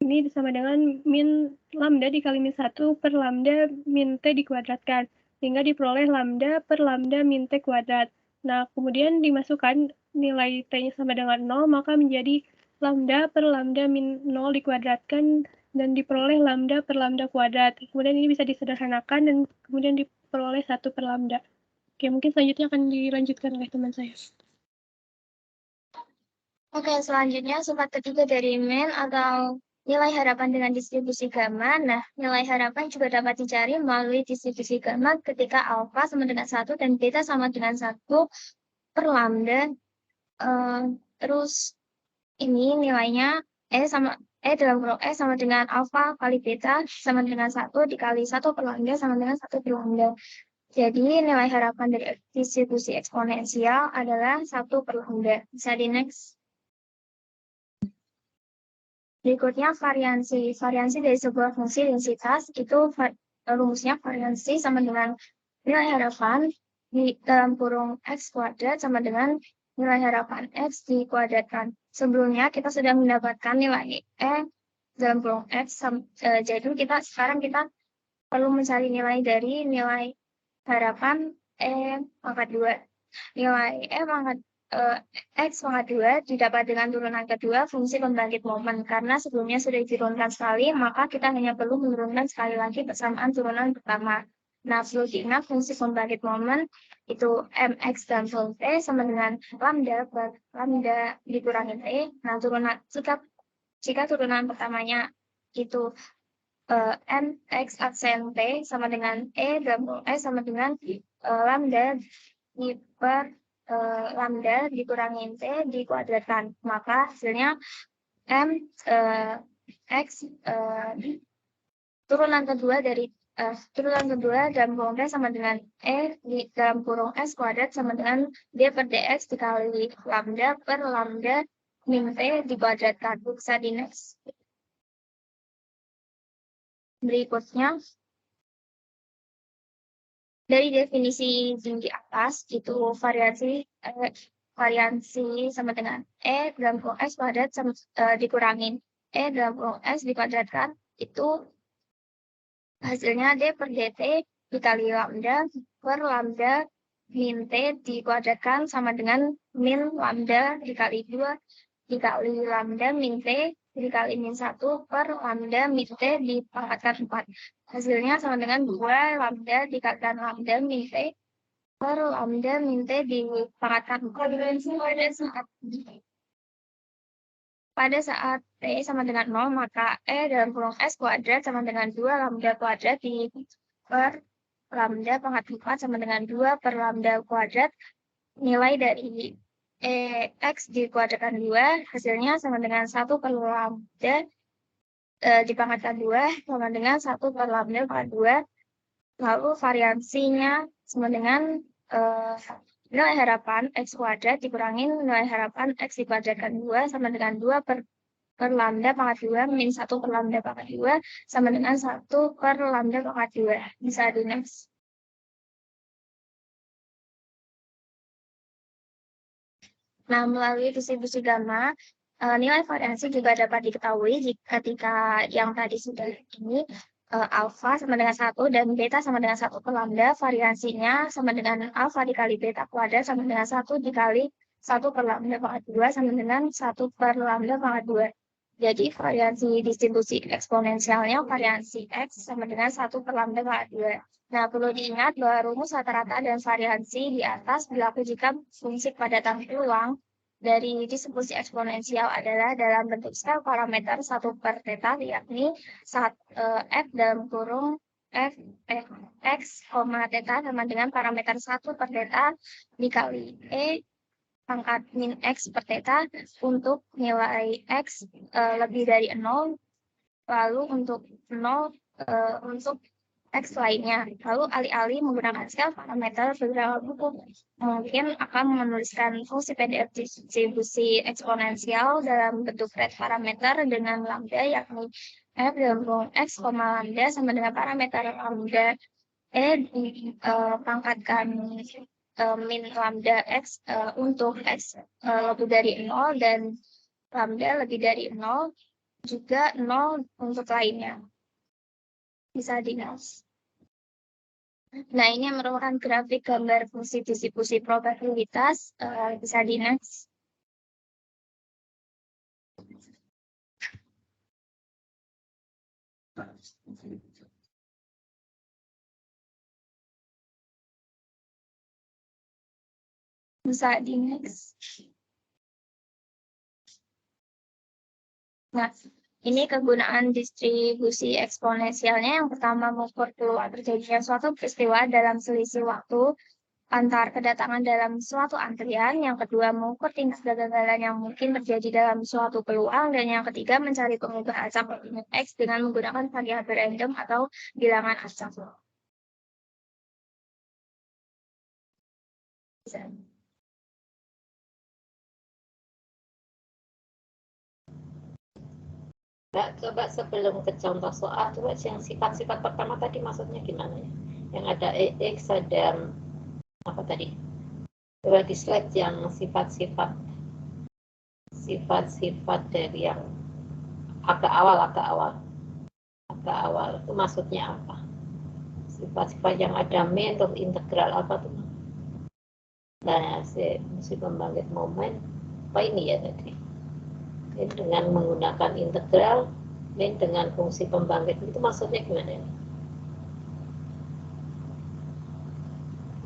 Ini sama dengan min lambda dikali min 1 per lambda min T dikuadratkan, sehingga diperoleh lambda per lambda min T kuadrat. Nah, kemudian dimasukkan nilai T-nya sama dengan 0, maka menjadi lambda per lambda min 0 dikuadratkan dan diperoleh lambda per lambda kuadrat. Kemudian ini bisa disederhanakan dan kemudian diperoleh 1 per lambda. Oke, mungkin selanjutnya akan dilanjutkan oleh teman saya. Oke, selanjutnya sifat ketiga dari min atau nilai harapan dengan distribusi gamma. Nah, nilai harapan juga dapat dicari melalui distribusi gamma ketika alfa sama dengan 1 dan beta sama dengan 1 per lambda. Terus ini nilainya dalam kurung E sama dengan alfa kali beta sama dengan 1 dikali 1 per lambda sama dengan 1 per lambda. Jadi nilai harapan dari distribusi eksponensial adalah 1 per lambda. Bisa di next. Berikutnya variansi. Variansi dari sebuah fungsi densitas itu rumusnya variansi sama dengan nilai harapan di dalam kurung x kuadrat sama dengan nilai harapan x dikuadratkan. Sebelumnya kita sudah mendapatkan nilai e dalam kurung x. Jadi sekarang kita perlu mencari nilai dari nilai harapan e pangkat 2. Nilai e pangkat X pangkat 2 didapat dengan turunan kedua fungsi pembangkit momen. Karena sebelumnya sudah diturunkan sekali, maka kita hanya perlu menurunkan sekali lagi persamaan turunan pertama. Nah, perlu diingat fungsi pembangkit momen itu mx dan T sama dengan lambda per lambda dikurangi T. Nah, jika turunan pertamanya itu mx aksen T sama dengan E dan E sama dengan lambda per lambda dikurangi T dikuadratkan, maka hasilnya x turunan kedua dalam kurung T sama dengan E di dalam kurung S kuadrat sama dengan D per dx dikali lambda per lambda min T dikuadratkan. Bisa di next. Berikutnya dari definisi di atas itu variansi sama dengan E dalam kurung X kuadrat dikurangin E dalam kurung X dikuadratkan, itu hasilnya D per dt dikali lambda per lambda min T dikuadratkan sama dengan min lambda dikali 2 dikali lambda min T dikali min 1 per lambda min T dipangkatkan 4. Hasilnya sama dengan 2 lambda dikalikan lambda min T per lambda min T dipangkatkan 4. Pada saat T sama dengan 0, maka E dalam kurung S kuadrat sama dengan 2 lambda kuadrat per lambda pangkat 4 sama dengan 2 per lambda kuadrat. Nilai dari X dikuadratkan 2, hasilnya sama dengan 1 per lambda dipangkatkan 2 sama dengan 1 per lambda pangkat 2. Lalu variansinya sama dengan nilai harapan X kuadrat dikurangi nilai harapan X dikuadratkan 2 sama dengan 2 per lambda pangkat 2 min 1 per lambda pangkat 2 sama dengan 1 per lambda pangkat 2. Bisa di next. Nah, melalui distribusi gamma, nilai variansi juga dapat diketahui ketika yang tadi sudah ini alfa sama dengan 1 dan beta sama dengan 1 per lambda, variansinya sama dengan alfa dikali beta kuadrat sama dengan 1 dikali 1 per lambda pangkat 2 sama dengan 1 per lambda pangkat 2. Jadi variansi distribusi eksponensialnya variansi X sama dengan 1 per lambda pangkat 2. Nah, perlu diingat bahwa rumus rata-rata dan variansi di atas berlaku jika fungsi kepadatan peluang dari distribusi eksponensial adalah dalam bentuk skala parameter 1 per theta, yakni F dalam kurung X, theta sama dengan parameter 1 per theta dikali E pangkat min X per theta untuk nilai X lebih dari 0, lalu untuk 0 untuk X lainnya. Lalu alih-alih menggunakan skala parameter, beberapa buku mungkin akan menuliskan fungsi PDF distribusi eksponensial dalam bentuk red parameter dengan lambda, yakni F dalam kurung X, lambda sama dengan parameter lambda E dipangkatkan min lambda X untuk X lebih dari 0 dan lambda lebih dari 0, juga 0 untuk lainnya. Bisa di-next. Nah, ini yang merupakan grafik gambar fungsi distribusi probabilitas. Bisa di-next. Bisa di-next. Nah, ini kegunaan distribusi eksponensialnya. Yang pertama, mengukur peluang terjadinya suatu peristiwa dalam selisih waktu antar kedatangan dalam suatu antrian. Yang kedua, mengukur tingkat kegagalan yang mungkin terjadi dalam suatu peluang. Dan yang ketiga, mencari pengubah acak koordinat X dengan menggunakan variabel random atau bilangan acak. Mbak, coba sebelum ke contoh soal, coba yang sifat-sifat pertama tadi maksudnya gimana ya? Yang ada EX, ada apa tadi? Coba di slide yang sifat-sifat dari yang agak awal itu maksudnya apa? Sifat-sifat yang ada min atau integral apa tuh? Nah, fungsi pembangkit momen apa ini ya tadi? Min dengan menggunakan integral, min dengan fungsi pembangkit itu maksudnya gimana?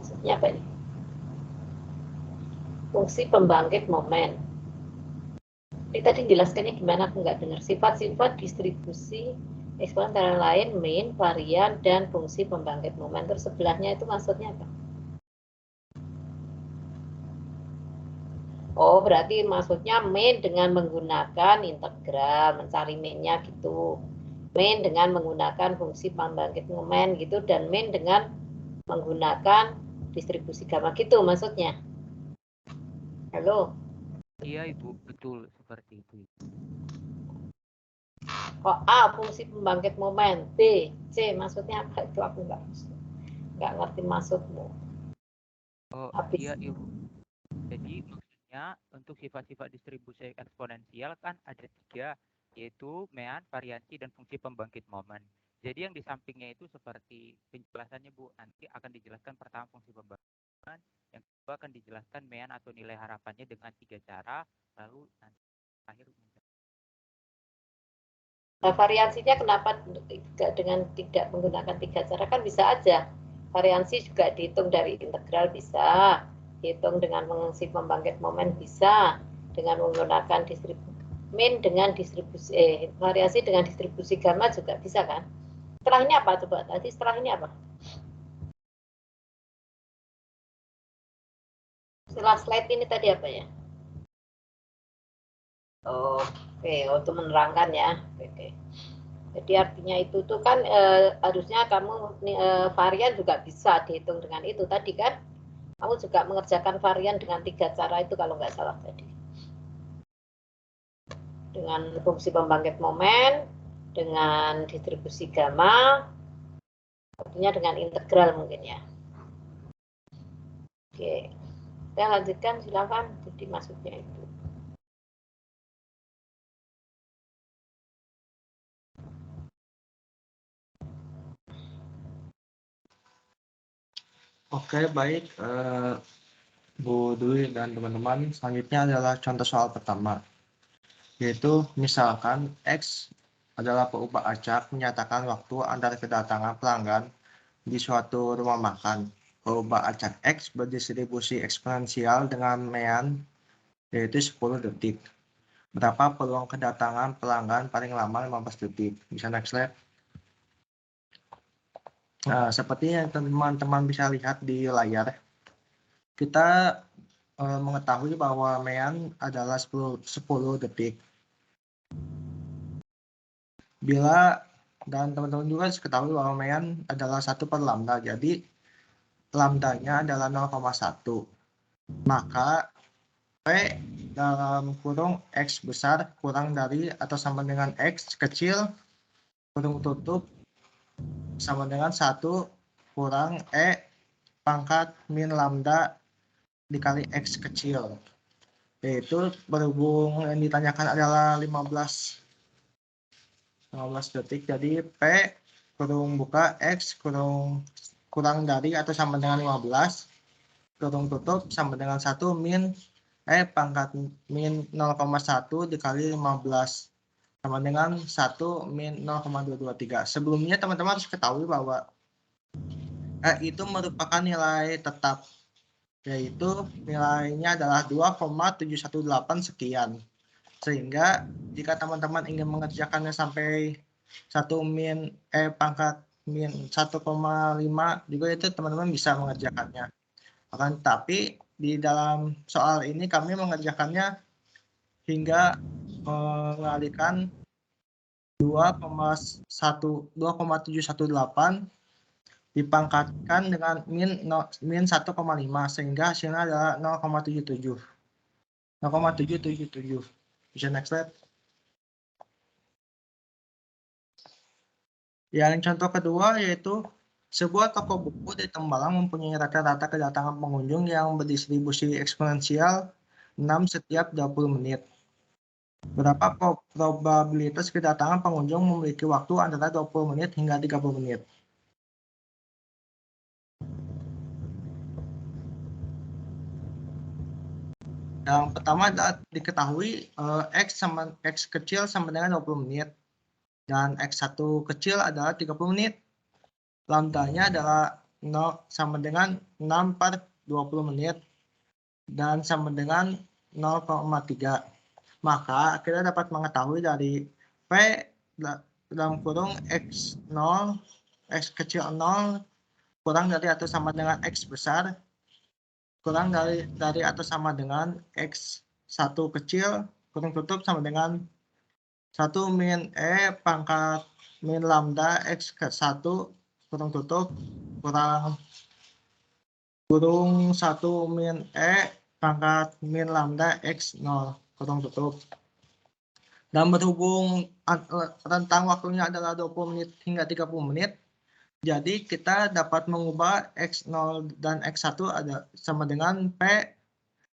Maksudnya apa ini? Fungsi pembangkit momen. Ini tadi jelaskannya gimana? Aku nggak dengar. Sifat-sifat distribusi eksponen antara lain min, varian, dan fungsi pembangkit momen. Terus sebelahnya itu maksudnya apa? Oh, berarti maksudnya min dengan menggunakan integral, mencari min-nya gitu. Min dengan menggunakan fungsi pembangkit momen gitu, dan min dengan menggunakan distribusi gamma gitu maksudnya. Halo? Iya, Ibu, betul seperti itu. Kok A fungsi pembangkit momen, B, C maksudnya apa itu aku nggak ngerti maksudmu. Oh, iya, Ibu. Jadi untuk sifat-sifat distribusi eksponensial kan ada 3, yaitu mean, variansi, dan fungsi pembangkit momen. Jadi yang di sampingnya itu seperti penjelasannya Bu, nanti akan dijelaskan pertama fungsi pembangkit momen, yang kedua akan dijelaskan mean atau nilai harapannya dengan 3 cara, lalu nanti akhir. Nah, variansinya kenapa dengan tidak menggunakan 3 cara? Kan bisa aja. Variansi juga dihitung dari integral bisa. Hitung dengan fungsi pembangkit momen bisa, dengan menggunakan distribusi min dengan distribusi variasi dengan distribusi gamma juga bisa kan? Setelah ini apa coba? Tadi setelah ini apa? Setelah slide ini tadi apa ya? Oke, untuk menerangkan ya. Oke. Jadi artinya itu tuh kan harusnya kamu varian juga bisa dihitung dengan itu tadi kan. Kamu juga mengerjakan varian dengan 3 cara itu kalau nggak salah tadi. Dengan fungsi pembangkit momen, dengan distribusi gamma, tentunya dengan integral mungkin ya. Oke, kita lanjutkan silakan. Jadi maksudnya itu. Oke, baik. Bu Dwi dan teman-teman, selanjutnya adalah contoh soal pertama. Yaitu misalkan X adalah perubahan acak menyatakan waktu antara kedatangan pelanggan di suatu rumah makan. Perubahan acak X berdistribusi eksponensial dengan mean yaitu 10 detik. Berapa peluang kedatangan pelanggan paling lama 15 detik? Bisa next slide. Nah, seperti yang teman-teman bisa lihat di layar, kita mengetahui bahwa mean adalah 10 detik. Bila, dan teman-teman juga ketahui bahwa mean adalah 1 per lambda, jadi lambdanya adalah 0,1. Maka P dalam kurung X besar kurang dari atau sama dengan X kecil kurung tutup sama dengan 1 kurang E pangkat min lambda dikali X kecil. Yaitu berhubung yang ditanyakan adalah 15 detik, jadi P kurung buka X kurang dari atau sama dengan 15 kurung tutup sama dengan 1 min E pangkat min 0,1 dikali 15 sama dengan 1 min 0,223. Sebelumnya teman-teman harus ketahui bahwa itu merupakan nilai tetap, yaitu nilainya adalah 2,718 sekian. Sehingga jika teman-teman ingin mengerjakannya sampai 1 min E pangkat min 1,5 juga itu teman-teman bisa mengerjakannya. Akan tetapi di dalam soal ini kami mengerjakannya hingga mengalihkan 2,718 dipangkatkan dengan min 1,5 sehingga hasilnya adalah 0,777. Bisa next slide. Yang contoh kedua yaitu sebuah toko buku di Tembalang mempunyai rata-rata kedatangan pengunjung yang berdistribusi eksponensial 6 setiap 20 menit. Berapa probabilitas kedatangan pengunjung memiliki waktu antara 20 menit hingga 30 menit? Yang pertama adalah diketahui X kecil sama dengan 20 menit. Dan X1 kecil adalah 30 menit. Lambdanya adalah 0 sama dengan 6 per 20 menit. Dan sama dengan 0,3. Maka kita dapat mengetahui dari P dalam kurung X0, X kecil 0 kurang dari atau sama dengan X besar kurang dari atau sama dengan X1 kecil kurang tutup sama dengan 1 min E pangkat min lambda X ke 1 kurang tutup kurung 1 min E pangkat min lambda X0 kurang tutup. Dan berhubung rentang waktunya adalah 20 menit hingga 30 menit, jadi kita dapat mengubah X0 dan X1 ada sama dengan P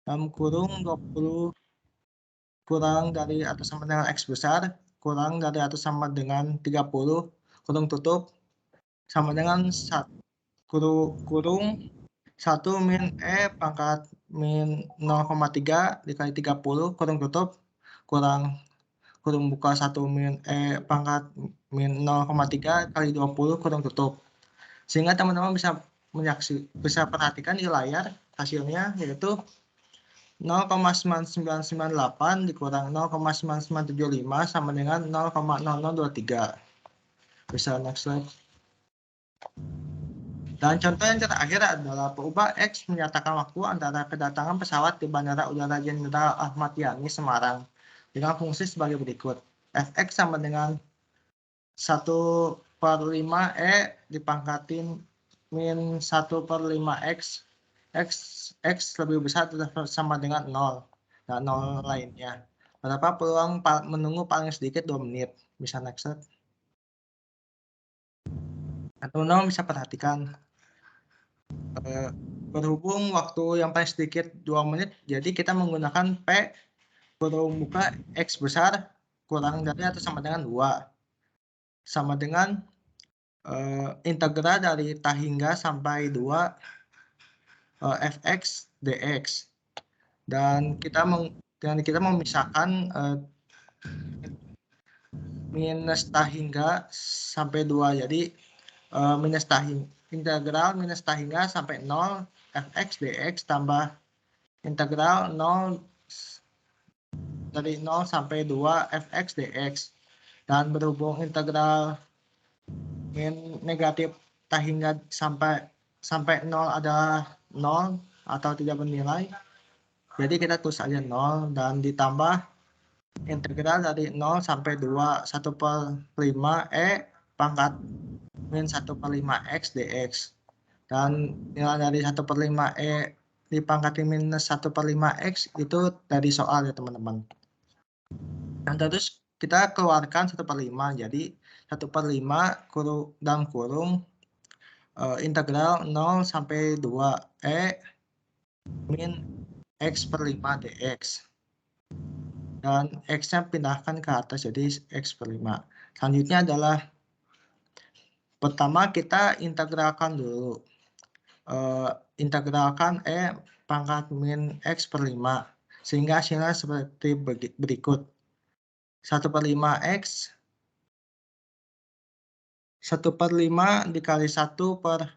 dalam kurung 20 kurang dari atau sama dengan X besar kurang dari atau sama dengan 30 kurung tutup sama dengan kurung 1 min E pangkat min 0,3 dikali 30 kurung tutup kurung buka 1 min E pangkat min 0,3 kali 20 kurung tutup. Sehingga teman-teman bisa perhatikan di layar hasilnya yaitu 0,9998 dikurang 0,9975 sama dengan 0,0023. Bisa next slide. Dan contoh yang terakhir adalah perubahan X menyatakan waktu antara kedatangan pesawat di Bandara Udara Jenderal Ahmad Yani Semarang dengan fungsi sebagai berikut. Fx sama dengan 1/5E dipangkatin min 1/5X. X lebih besar atau sama dengan 0. Nah, 0 lainnya. Berapa peluang menunggu paling sedikit 2 menit? Bisa next slide. Teman-teman bisa perhatikan. Berhubung waktu yang paling sedikit 2 menit, jadi kita menggunakan P kurung buka X besar kurang dari atau sama dengan 2. Sama dengan integral dari ta hingga sampai 2 fx dx. Dan kita memisahkan minus ta hingga sampai 2. Jadi minus ta hingga, integral minus ta hingga sampai 0 fx dx tambah integral 0 dari 0 sampai 2 fx dx. Dan berhubung integral min negatif ta hingga sampai 0 adalah 0 atau tidak bernilai, jadi kita tulis aja 0 dan ditambah integral dari 0 sampai 2 1/5E pangkat min 1/5X dx. Dan nilai dari 1/5E dipangkatin minus 1/5X itu dari soal ya teman-teman. Dan terus kita keluarkan 1/5, jadi 1/5 dalam kurung integral 0 sampai 2E min X/5 dx. Dan X-nya pindahkan ke atas jadi X/5. Selanjutnya adalah pertama kita integralkan dulu. Integralkan E pangkat min X/5. Sehingga hasilnya seperti berikut. 1/5X 1/5 dikali 1 per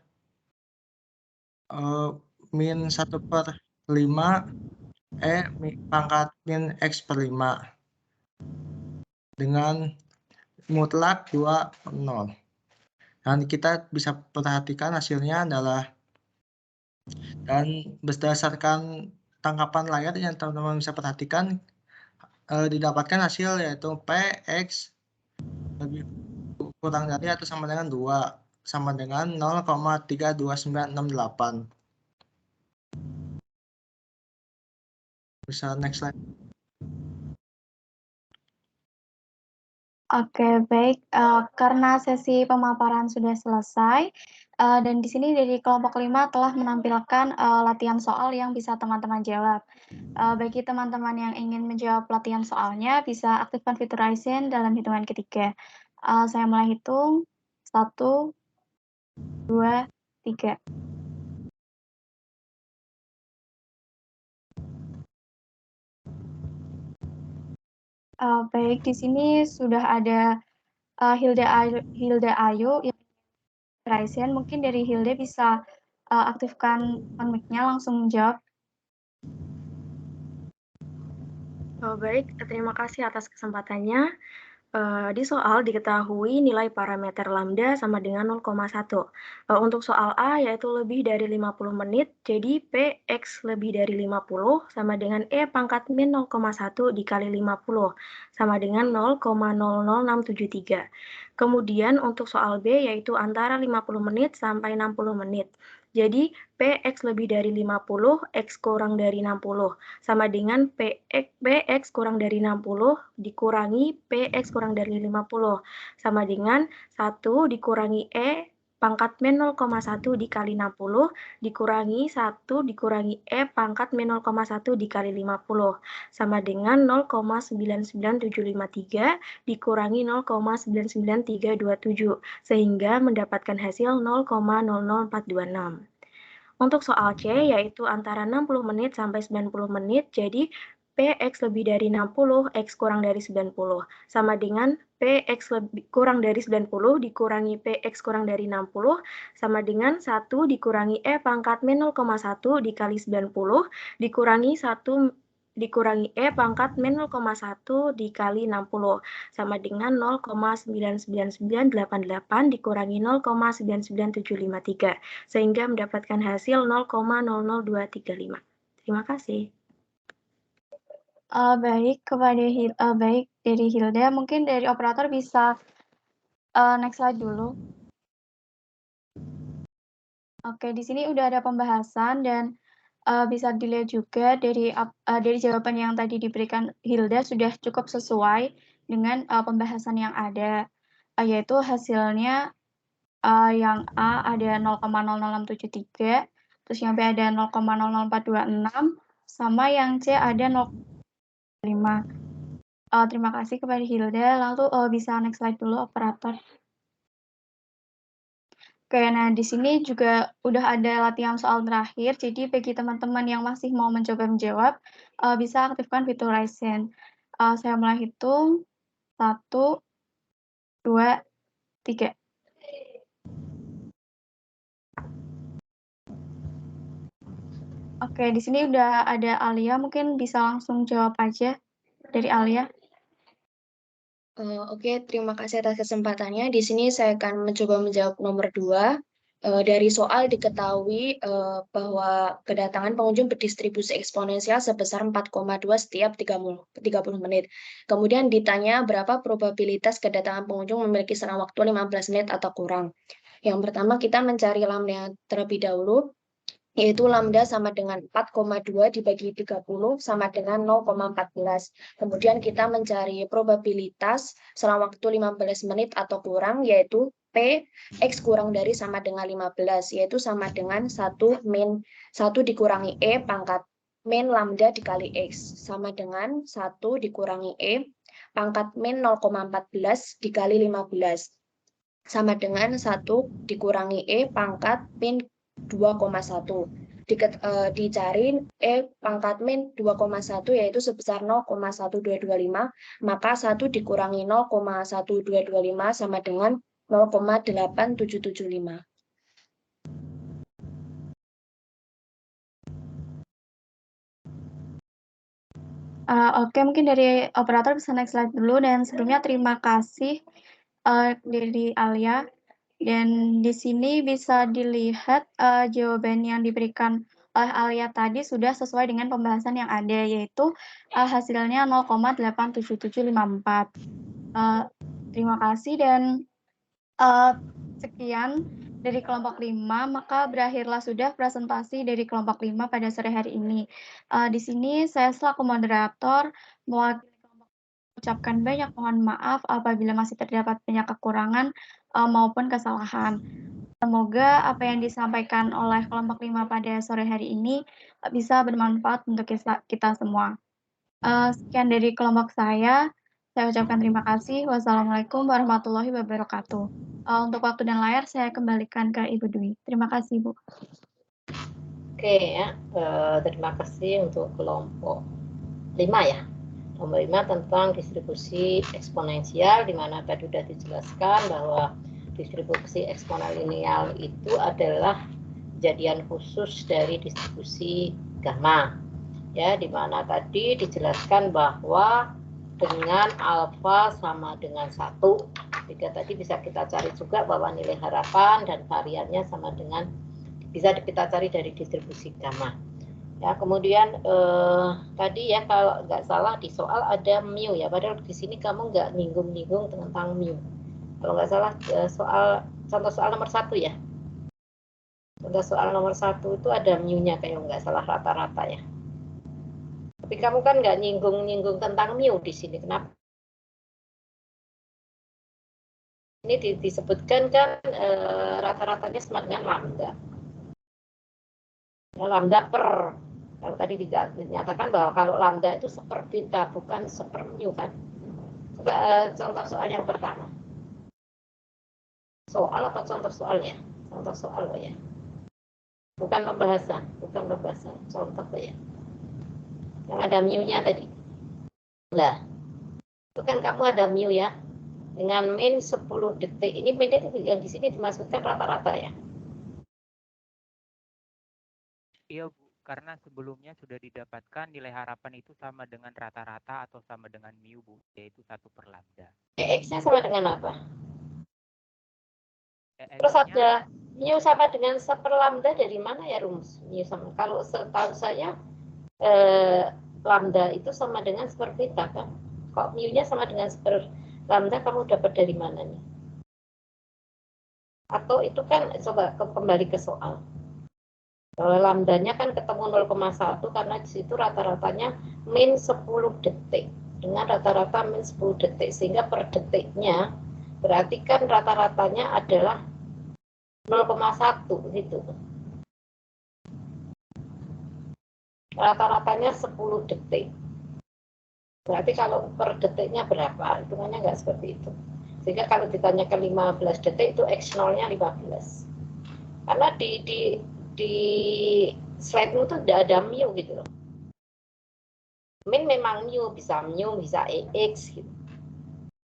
min 1/5 E pangkat min X/5 dengan mutlak 2/0. Dan kita bisa perhatikan hasilnya adalah, dan berdasarkan tangkapan layar yang teman-teman bisa perhatikan, didapatkan hasil yaitu Px lebih kurang dari atau sama dengan 2, sama dengan 0,32968. Bisa next slide. Oke, baik. Karena sesi pemaparan sudah selesai, dan di sini dari kelompok 5 telah menampilkan latihan soal yang bisa teman-teman jawab. Bagi teman-teman yang ingin menjawab latihan soalnya, bisa aktifkan fitur Raise Hand dalam hitungan ketiga. Saya mulai hitung. 1, 2, 3. Baik, di sini sudah ada Hilda Ayu yang Raise Hand. Mungkin dari Hilda bisa aktifkan mic-nya langsung menjawab. Baik, terima kasih atas kesempatannya. Di soal diketahui nilai parameter lambda sama dengan 0,1. Untuk soal A yaitu lebih dari 50 menit, jadi Px lebih dari 50 sama dengan E pangkat min 0,1 dikali 50 sama dengan 0,00673. Kemudian untuk soal B yaitu antara 50 menit sampai 60 menit. Jadi Px lebih dari 50, X kurang dari 60, sama dengan Px kurang dari 60 dikurangi Px kurang dari 50, sama dengan 1 dikurangi E pangkat min 0,1 dikali 60, dikurangi 1 dikurangi E pangkat min 0,1 dikali 50, sama dengan 0,99753 dikurangi 0,99327, sehingga mendapatkan hasil 0,00426. Untuk soal C, yaitu antara 60 menit sampai 90 menit, jadi Px lebih dari 60, X kurang dari 90. Sama dengan Px kurang dari 90 dikurangi Px kurang dari 60, sama dengan 1 dikurangi E pangkat min 0,1 dikali 90, dikurangi 1 dikurangi E pangkat min 0,1 dikali 60, sama dengan 0,99988 dikurangi 0,99753, sehingga mendapatkan hasil 0,00235. Terima kasih. Baik, baik dari Hilda, mungkin dari operator bisa next slide dulu. Oke, di sini udah ada pembahasan dan bisa dilihat juga dari jawaban yang tadi diberikan Hilda sudah cukup sesuai dengan pembahasan yang ada, yaitu hasilnya yang A ada 0,00673, terus yang B ada 0,00426, sama yang C ada 0,5. Terima kasih kepada Hilda. Lalu bisa next slide dulu operator. Oke, nah di sini juga udah ada latihan soal terakhir. Jadi bagi teman-teman yang masih mau mencoba menjawab, bisa aktifkan fitur Raise Hand. Saya mulai hitung 1, 2, 3. Oke, di sini udah ada Alia, mungkin bisa langsung jawab aja dari Alia. Oke, terima kasih atas kesempatannya. Di sini saya akan mencoba menjawab nomor 2. Dari soal diketahui bahwa kedatangan pengunjung berdistribusi eksponensial sebesar 4,2 setiap 30 menit. Kemudian ditanya berapa probabilitas kedatangan pengunjung memiliki selang waktu 15 menit atau kurang. Yang pertama kita mencari lambda terlebih dahulu, yaitu lambda sama dengan 4,2 dibagi 30 sama dengan 0,14. Kemudian kita mencari probabilitas selang waktu 15 menit atau kurang, yaitu P, X kurang dari sama dengan 15, yaitu sama dengan 1 dikurangi E pangkat min lambda dikali X, sama dengan 1 dikurangi E pangkat min 0,14 dikali 15, sama dengan 1 dikurangi E pangkat min 2,1. Dicari E pangkat min 2,1 yaitu sebesar 0,1225, maka 1 dikurangi 0,1225 sama dengan 0,8775. Oke, mungkin dari operator bisa next slide dulu, dan sebelumnya terima kasih dari Alia. Dan di sini bisa dilihat jawaban yang diberikan oleh Alia tadi sudah sesuai dengan pembahasan yang ada, yaitu hasilnya 0,87754. Terima kasih dan sekian dari kelompok 5, maka berakhirlah sudah presentasi dari kelompok 5 pada sore hari ini. Di sini saya selaku moderator mengucapkan banyak mohon maaf apabila masih terdapat banyak kekurangan maupun kesalahan. Semoga apa yang disampaikan oleh kelompok 5 pada sore hari ini bisa bermanfaat untuk kita semua. Sekian dari kelompok saya ucapkan terima kasih. Wassalamualaikum warahmatullahi wabarakatuh. Untuk waktu dan layar saya kembalikan ke Ibu Dwi. Terima kasih, Bu. Oke ya, terima kasih untuk kelompok 5 ya. Nomor 5 tentang distribusi eksponensial, di mana tadi sudah dijelaskan bahwa distribusi eksponensial itu adalah kejadian khusus dari distribusi gamma. Ya, di mana tadi dijelaskan bahwa dengan alfa sama dengan 1. Jika tadi bisa kita cari juga bahwa nilai harapan dan variannya sama dengan, bisa kita cari dari distribusi gamma. Ya, kemudian tadi ya kalau nggak salah di soal ada mu ya, padahal di sini kamu nggak nyinggung-nyinggung tentang mu. Kalau nggak salah contoh soal nomor 1 ya. Contoh soal nomor 1 itu ada mu-nya kayak nggak salah rata-rata ya. Tapi kamu kan nggak nyinggung-nyinggung tentang mu di sini. Kenapa? Ini disebutkan kan rata-ratanya sama dengan lambda. Lambda per. Kalau tadi dinyatakan bahwa kalau lambda itu sepertinta, bukan sepermu kan. Coba contoh soal yang pertama. Soal apa contoh soalnya? Contoh soal ya. Bukan pembahasan, contoh ya. Yang ada mu-nya tadi. Nah, itu kan kamu ada mu ya. Dengan min 10 detik. Ini min yang di sini dimaksudkan rata-rata ya. Iya, Bu. Karena sebelumnya sudah didapatkan nilai harapan itu sama dengan rata-rata atau sama dengan mu, Bu, yaitu 1 per lambda. X-nya sama dengan apa? Terus ada mu sama dengan 1 per lambda dari mana ya rumus? Mu sama, kalau setahu saya lambda itu sama dengan seperbeta kan? Kok mu-nya sama dengan seper lambda kamu dapat dari mana nih? Atau itu kan coba kembali ke soal. Kalau lambdanya kan ketemu 0,1 karena di situ rata-ratanya min 10 detik dengan rata-rata min 10 detik sehingga per detiknya berarti kan rata-ratanya adalah 0,1 gitu. Rata-ratanya 10 detik. Berarti kalau per detiknya berapa? Hitungannya nggak seperti itu. Sehingga kalau ditanya ke 15 detik itu X0-nya 15. Karena di slide-mu tuh tidak ada mu gitu loh. Min memang mu, bisa EX gitu.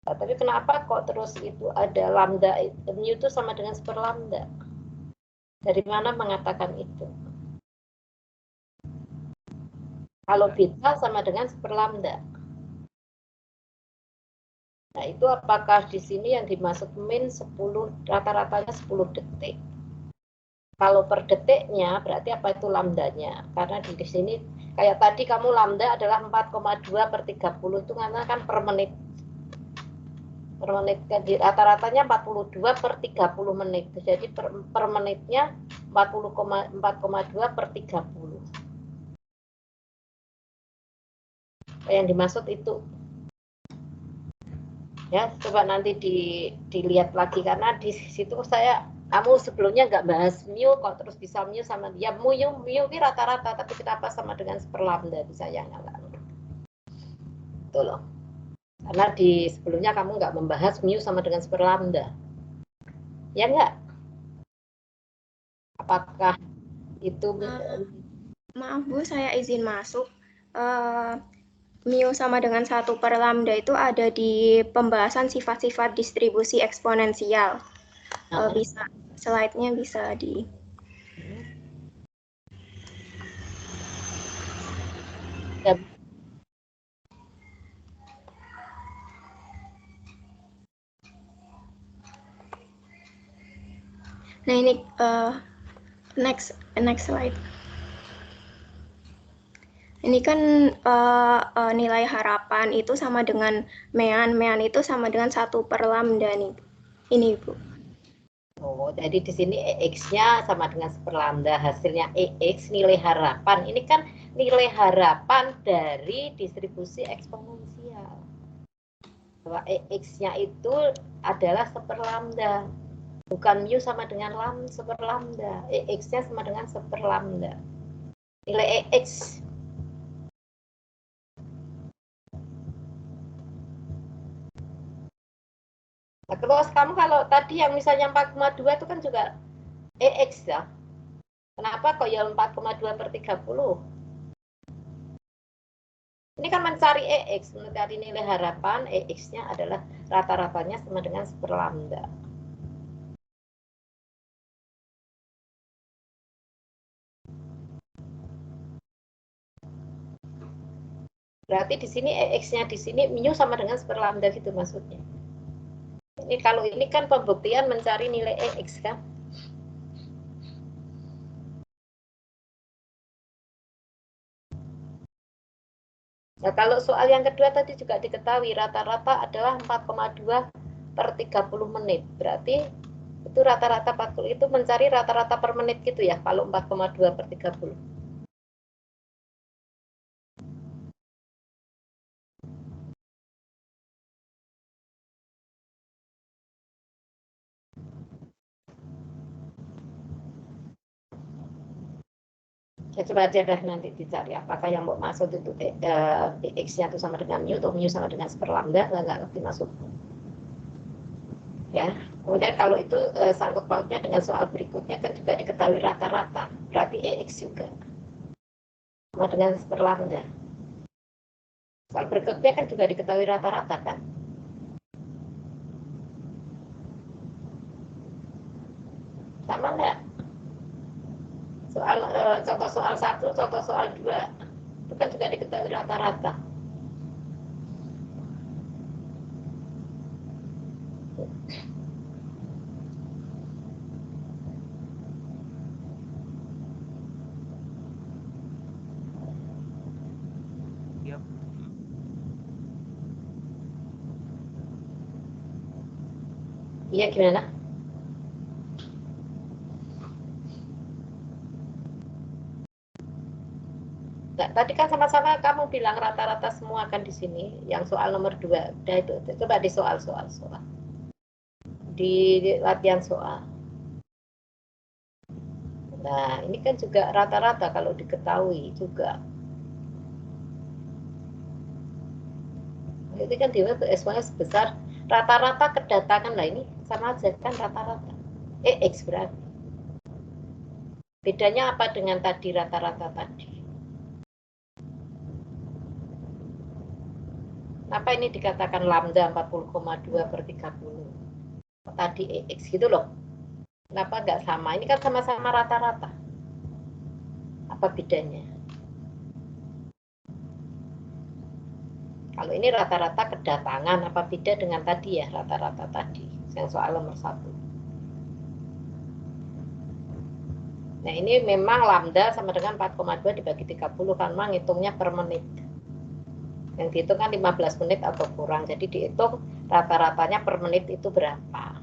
Nah, tapi kenapa kok terus itu ada lambda, mu itu sama dengan seperlambda? Dari mana mengatakan itu? Kalau beta sama dengan seperlambda. Nah, itu apakah di sini yang dimaksud min 10, rata-ratanya 10 detik. Kalau per detiknya berarti apa itu lambdanya? Karena di sini kayak tadi kamu lambda adalah 4,2 per 30 itu karena kan per menit. Per menit rata-ratanya 42 per 30 menit. Jadi per menitnya 4,2 per 30. Yang dimaksud itu. Ya, coba nanti dilihat lagi karena di situ kamu sebelumnya nggak bahas mu kok terus bisa mu sama dia mu ini rata-rata tapi kenapa sama dengan seperlambda bisa yang nggak itu loh karena di sebelumnya kamu nggak membahas mu sama dengan seperlambda ya nggak apakah itu maaf Bu saya izin masuk mu sama dengan 1 per lambda itu ada di pembahasan sifat-sifat distribusi eksponensial. Bisa slide-nya bisa di Nah ini next slide. Ini kan nilai harapan itu sama dengan mean itu sama dengan 1 per lambda nih. Ini Bu. Oh, jadi di sini EX-nya sama dengan seperlambda, hasilnya EX nilai harapan. Ini kan nilai harapan dari distribusi eksponensial. Bahwa EX-nya itu adalah seperlambda. Bukan mu sama dengan seperlambda. EX-nya sama dengan seperlambda. Nilai EX. Nah, terus kamu kalau tadi yang misalnya 4,2 itu kan juga EX ya. Kenapa kok ya 4,2 per 30? Ini kan mencari EX, mencari nilai harapan, EX-nya adalah rata-ratanya sama dengan seperlambda. Berarti di sini EX-nya di sini mu sama dengan seperlambda gitu maksudnya. Ini kalau ini kan pembuktian mencari nilai EX kan. Nah, kalau soal yang kedua tadi juga diketahui rata-rata adalah 4,2 per 30 menit. Berarti itu rata-rata 40 itu mencari rata-rata per menit gitu ya kalau 4,2 per 30. Ya, coba aja dah nanti dicari apakah yang mau masuk itu X-nya itu sama dengan mu atau mu sama dengan seperlambda nggak ngerti masuk. Ya, kemudian kalau itu sangkut pautnya dengan soal berikutnya kan juga diketahui rata-rata, berarti EX juga sama dengan seperlambda. Soal berikutnya kan juga diketahui rata-rata kan. Sama nggak? Soal contoh soal 1, contoh soal 2 itu kan juga diketahui rata-rata. Iya, gimana? Nah, tadi kan sama-sama kamu bilang rata-rata semua kan di sini, yang soal nomor 2. Udah itu coba di soal. Di latihan soal. Nah, ini kan juga rata-rata kalau diketahui juga. Ini kan dia eksponensialnya sebesar rata-rata kedatangan lah, ini sama aja kan rata-rata. X berarti. Bedanya apa dengan tadi rata-rata tadi? Kenapa ini dikatakan lambda 40,2 per 30? Tadi X gitu loh. Kenapa nggak sama? Ini kan sama-sama rata-rata. Apa bedanya? Kalau ini rata-rata kedatangan, apa beda dengan tadi ya, rata-rata tadi, yang soal nomor 1. Nah, ini memang lambda sama dengan 4,2 dibagi 30, karena ngitungnya per menit. Yang dihitung kan 15 menit atau kurang, jadi dihitung rata-ratanya per menit itu berapa.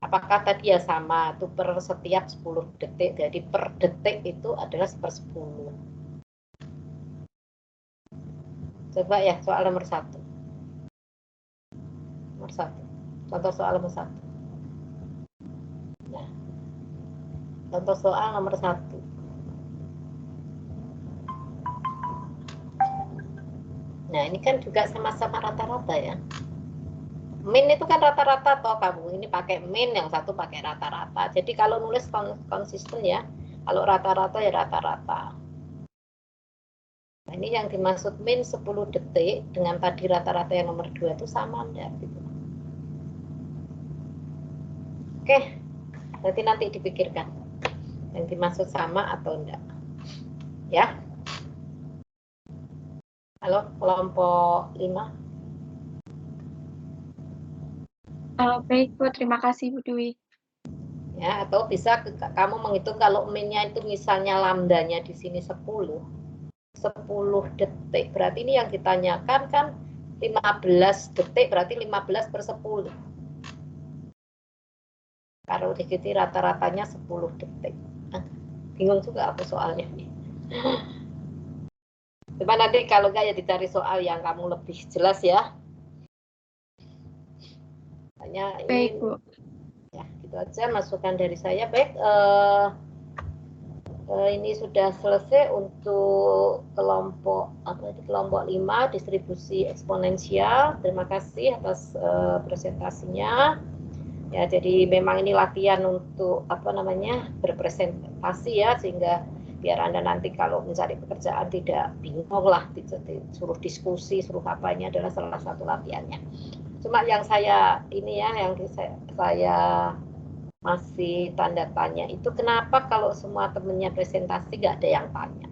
Apakah tadi ya sama, itu per setiap 10 detik, jadi per detik itu adalah 1/10. Coba ya, soal nomor 1. Nomor 1. Contoh soal nomor 1. Nah, contoh soal nomor 1. Nah, ini kan juga sama-sama rata-rata ya. Min itu kan rata-rata toh kamu. Ini pakai min, yang satu pakai rata-rata. Jadi kalau nulis konsisten ya. Kalau rata-rata ya rata-rata. Nah, ini yang dimaksud min 10 detik dengan tadi rata-rata yang nomor 2 itu sama enggak gitu. Oke. Berarti nanti dipikirkan yang dimaksud sama atau enggak. Ya. Halo, kelompok 5. Baik, Bu. Terima kasih, Bu Dwi. Ya, atau bisa kamu menghitung kalau min-nya itu misalnya lambdanya di sini 10 detik. Berarti ini yang ditanyakan kan 15 detik, berarti 15 per 10. Kalau diikuti rata-ratanya 10 detik. Nah, bingung juga aku soalnya nih. Coba nanti kalau enggak ya dicari soal yang kamu lebih jelas ya. Hanya ini. Baik, Bu. Ya, gitu aja masukan dari saya. Baik, ini sudah selesai untuk kelompok 5 distribusi eksponensial. Terima kasih atas presentasinya. Ya, jadi memang ini latihan untuk berpresentasi ya, sehingga biar Anda nanti kalau mencari pekerjaan tidak bingung lah, suruh diskusi, suruh apa, ini adalah salah satu latihannya. Cuma yang saya masih tanda tanya itu kenapa kalau semua temennya presentasi nggak ada yang tanya.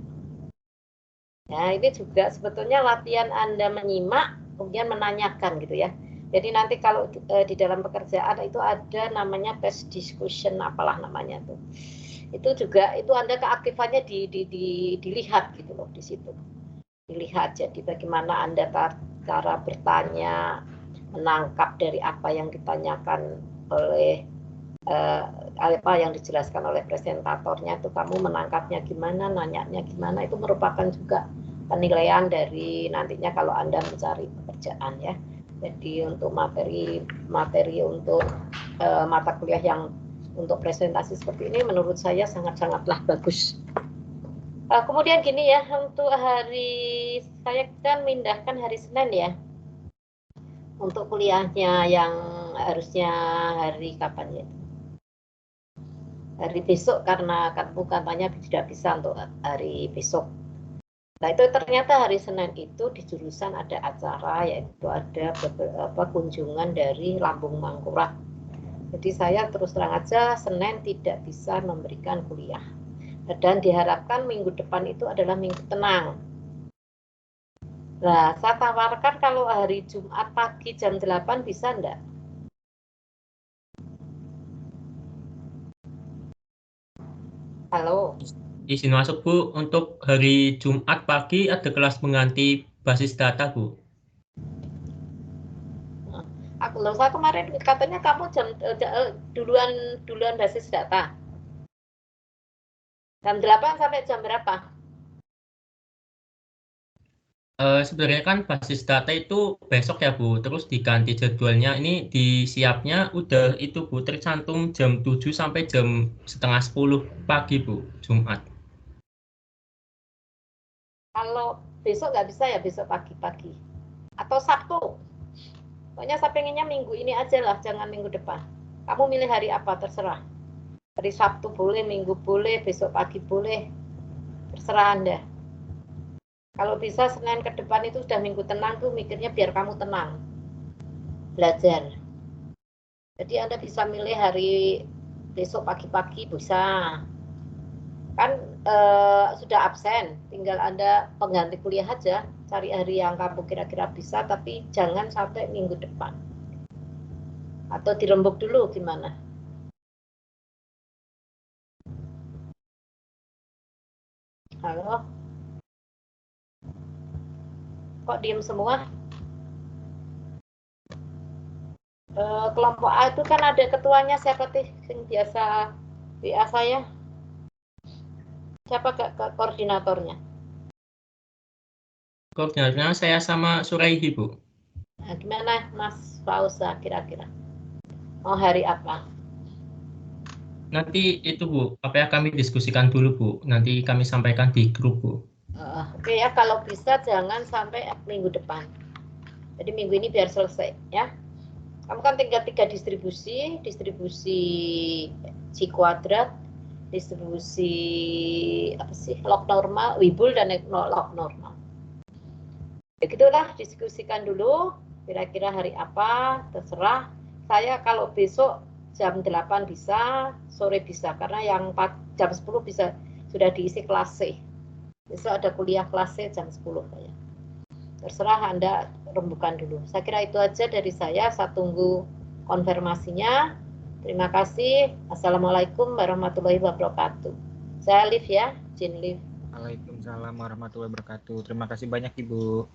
Nah, ini juga sebetulnya latihan Anda menyimak kemudian menanyakan gitu ya. Jadi nanti kalau di dalam pekerjaan itu ada namanya test discussion apalah namanya tuh. Itu juga itu Anda keaktifannya dilihat gitu loh di situ. Dilihat jadi bagaimana Anda cara bertanya, menangkap dari apa yang ditanyakan oleh apa yang dijelaskan oleh presentatornya, itu kamu menangkapnya gimana, nanyanya gimana, itu merupakan juga penilaian dari nantinya kalau Anda mencari pekerjaan ya. Jadi untuk materi untuk mata kuliah yang untuk presentasi seperti ini menurut saya sangat-sangatlah bagus. Kemudian gini ya, untuk hari saya kan mindahkan hari Senin ya. Untuk kuliahnya yang harusnya hari kapan ya? Hari besok, karena katanya tidak bisa untuk hari besok. Nah, itu ternyata hari Senin itu di jurusan ada acara, yaitu ada beberapa kunjungan dari Lambung Mangkurat. Jadi saya terus terang aja Senin tidak bisa memberikan kuliah. Dan diharapkan minggu depan itu adalah minggu tenang. Nah, saya tawarkan kalau hari Jumat pagi jam 8 bisa enggak? Halo. Izin masuk, Bu. Untuk hari Jumat pagi ada kelas mengganti basis data, Bu. Aku Loh, saya kemarin katanya kamu duluan basis data. Jam 8 sampai jam berapa? Sebenarnya kan basis data itu besok ya Bu, terus diganti jadwalnya. Ini disiapnya udah itu Bu, tercantum jam 7 sampai jam setengah 10 pagi Bu, Jumat. Kalau besok nggak bisa ya besok pagi-pagi. Atau Sabtu. Pokoknya saya pengennya minggu ini aja lah, jangan minggu depan. Kamu milih hari apa, terserah. Hari Sabtu boleh, Minggu boleh, besok pagi boleh. Terserah Anda. Kalau bisa Senin ke depan itu sudah minggu tenang tuh mikirnya biar kamu tenang. Belajar. Jadi Anda bisa milih hari besok pagi-pagi bisa. Kan sudah absen, tinggal Anda pengganti kuliah aja, cari hari yang kamu kira-kira bisa, tapi jangan sampai minggu depan. Atau dirembuk dulu gimana? Halo? Kok diem semua? Kelompok A itu kan ada ketuanya siapa sih yang biasa WA saya? Siapa koordinatornya? Koordinatornya saya sama Suraihi Bu. Nah, gimana Mas Fauza kira-kira? Mau hari apa? Nanti itu Bu, apa ya kami diskusikan dulu Bu, nanti kami sampaikan di grup Bu. Oke ya, kalau bisa jangan sampai minggu depan. Jadi minggu ini biar selesai ya. Kamu kan tinggal 3 distribusi C kuadrat, distribusi apa sih, log normal, Wibul dan log normal. Begitulah, diskusikan dulu kira-kira hari apa, terserah. Saya kalau besok jam 8 bisa, sore bisa, karena yang jam 10 bisa sudah diisi kelas C. Besok ada kuliah kelas C jam 10 ya. Terserah Anda rembukan dulu. Saya kira itu aja dari saya tunggu konfirmasinya. Terima kasih. Assalamualaikum warahmatullahi wabarakatuh. Saya Liv ya, Jin Liv. Waalaikumsalam warahmatullahi wabarakatuh. Terima kasih banyak Ibu.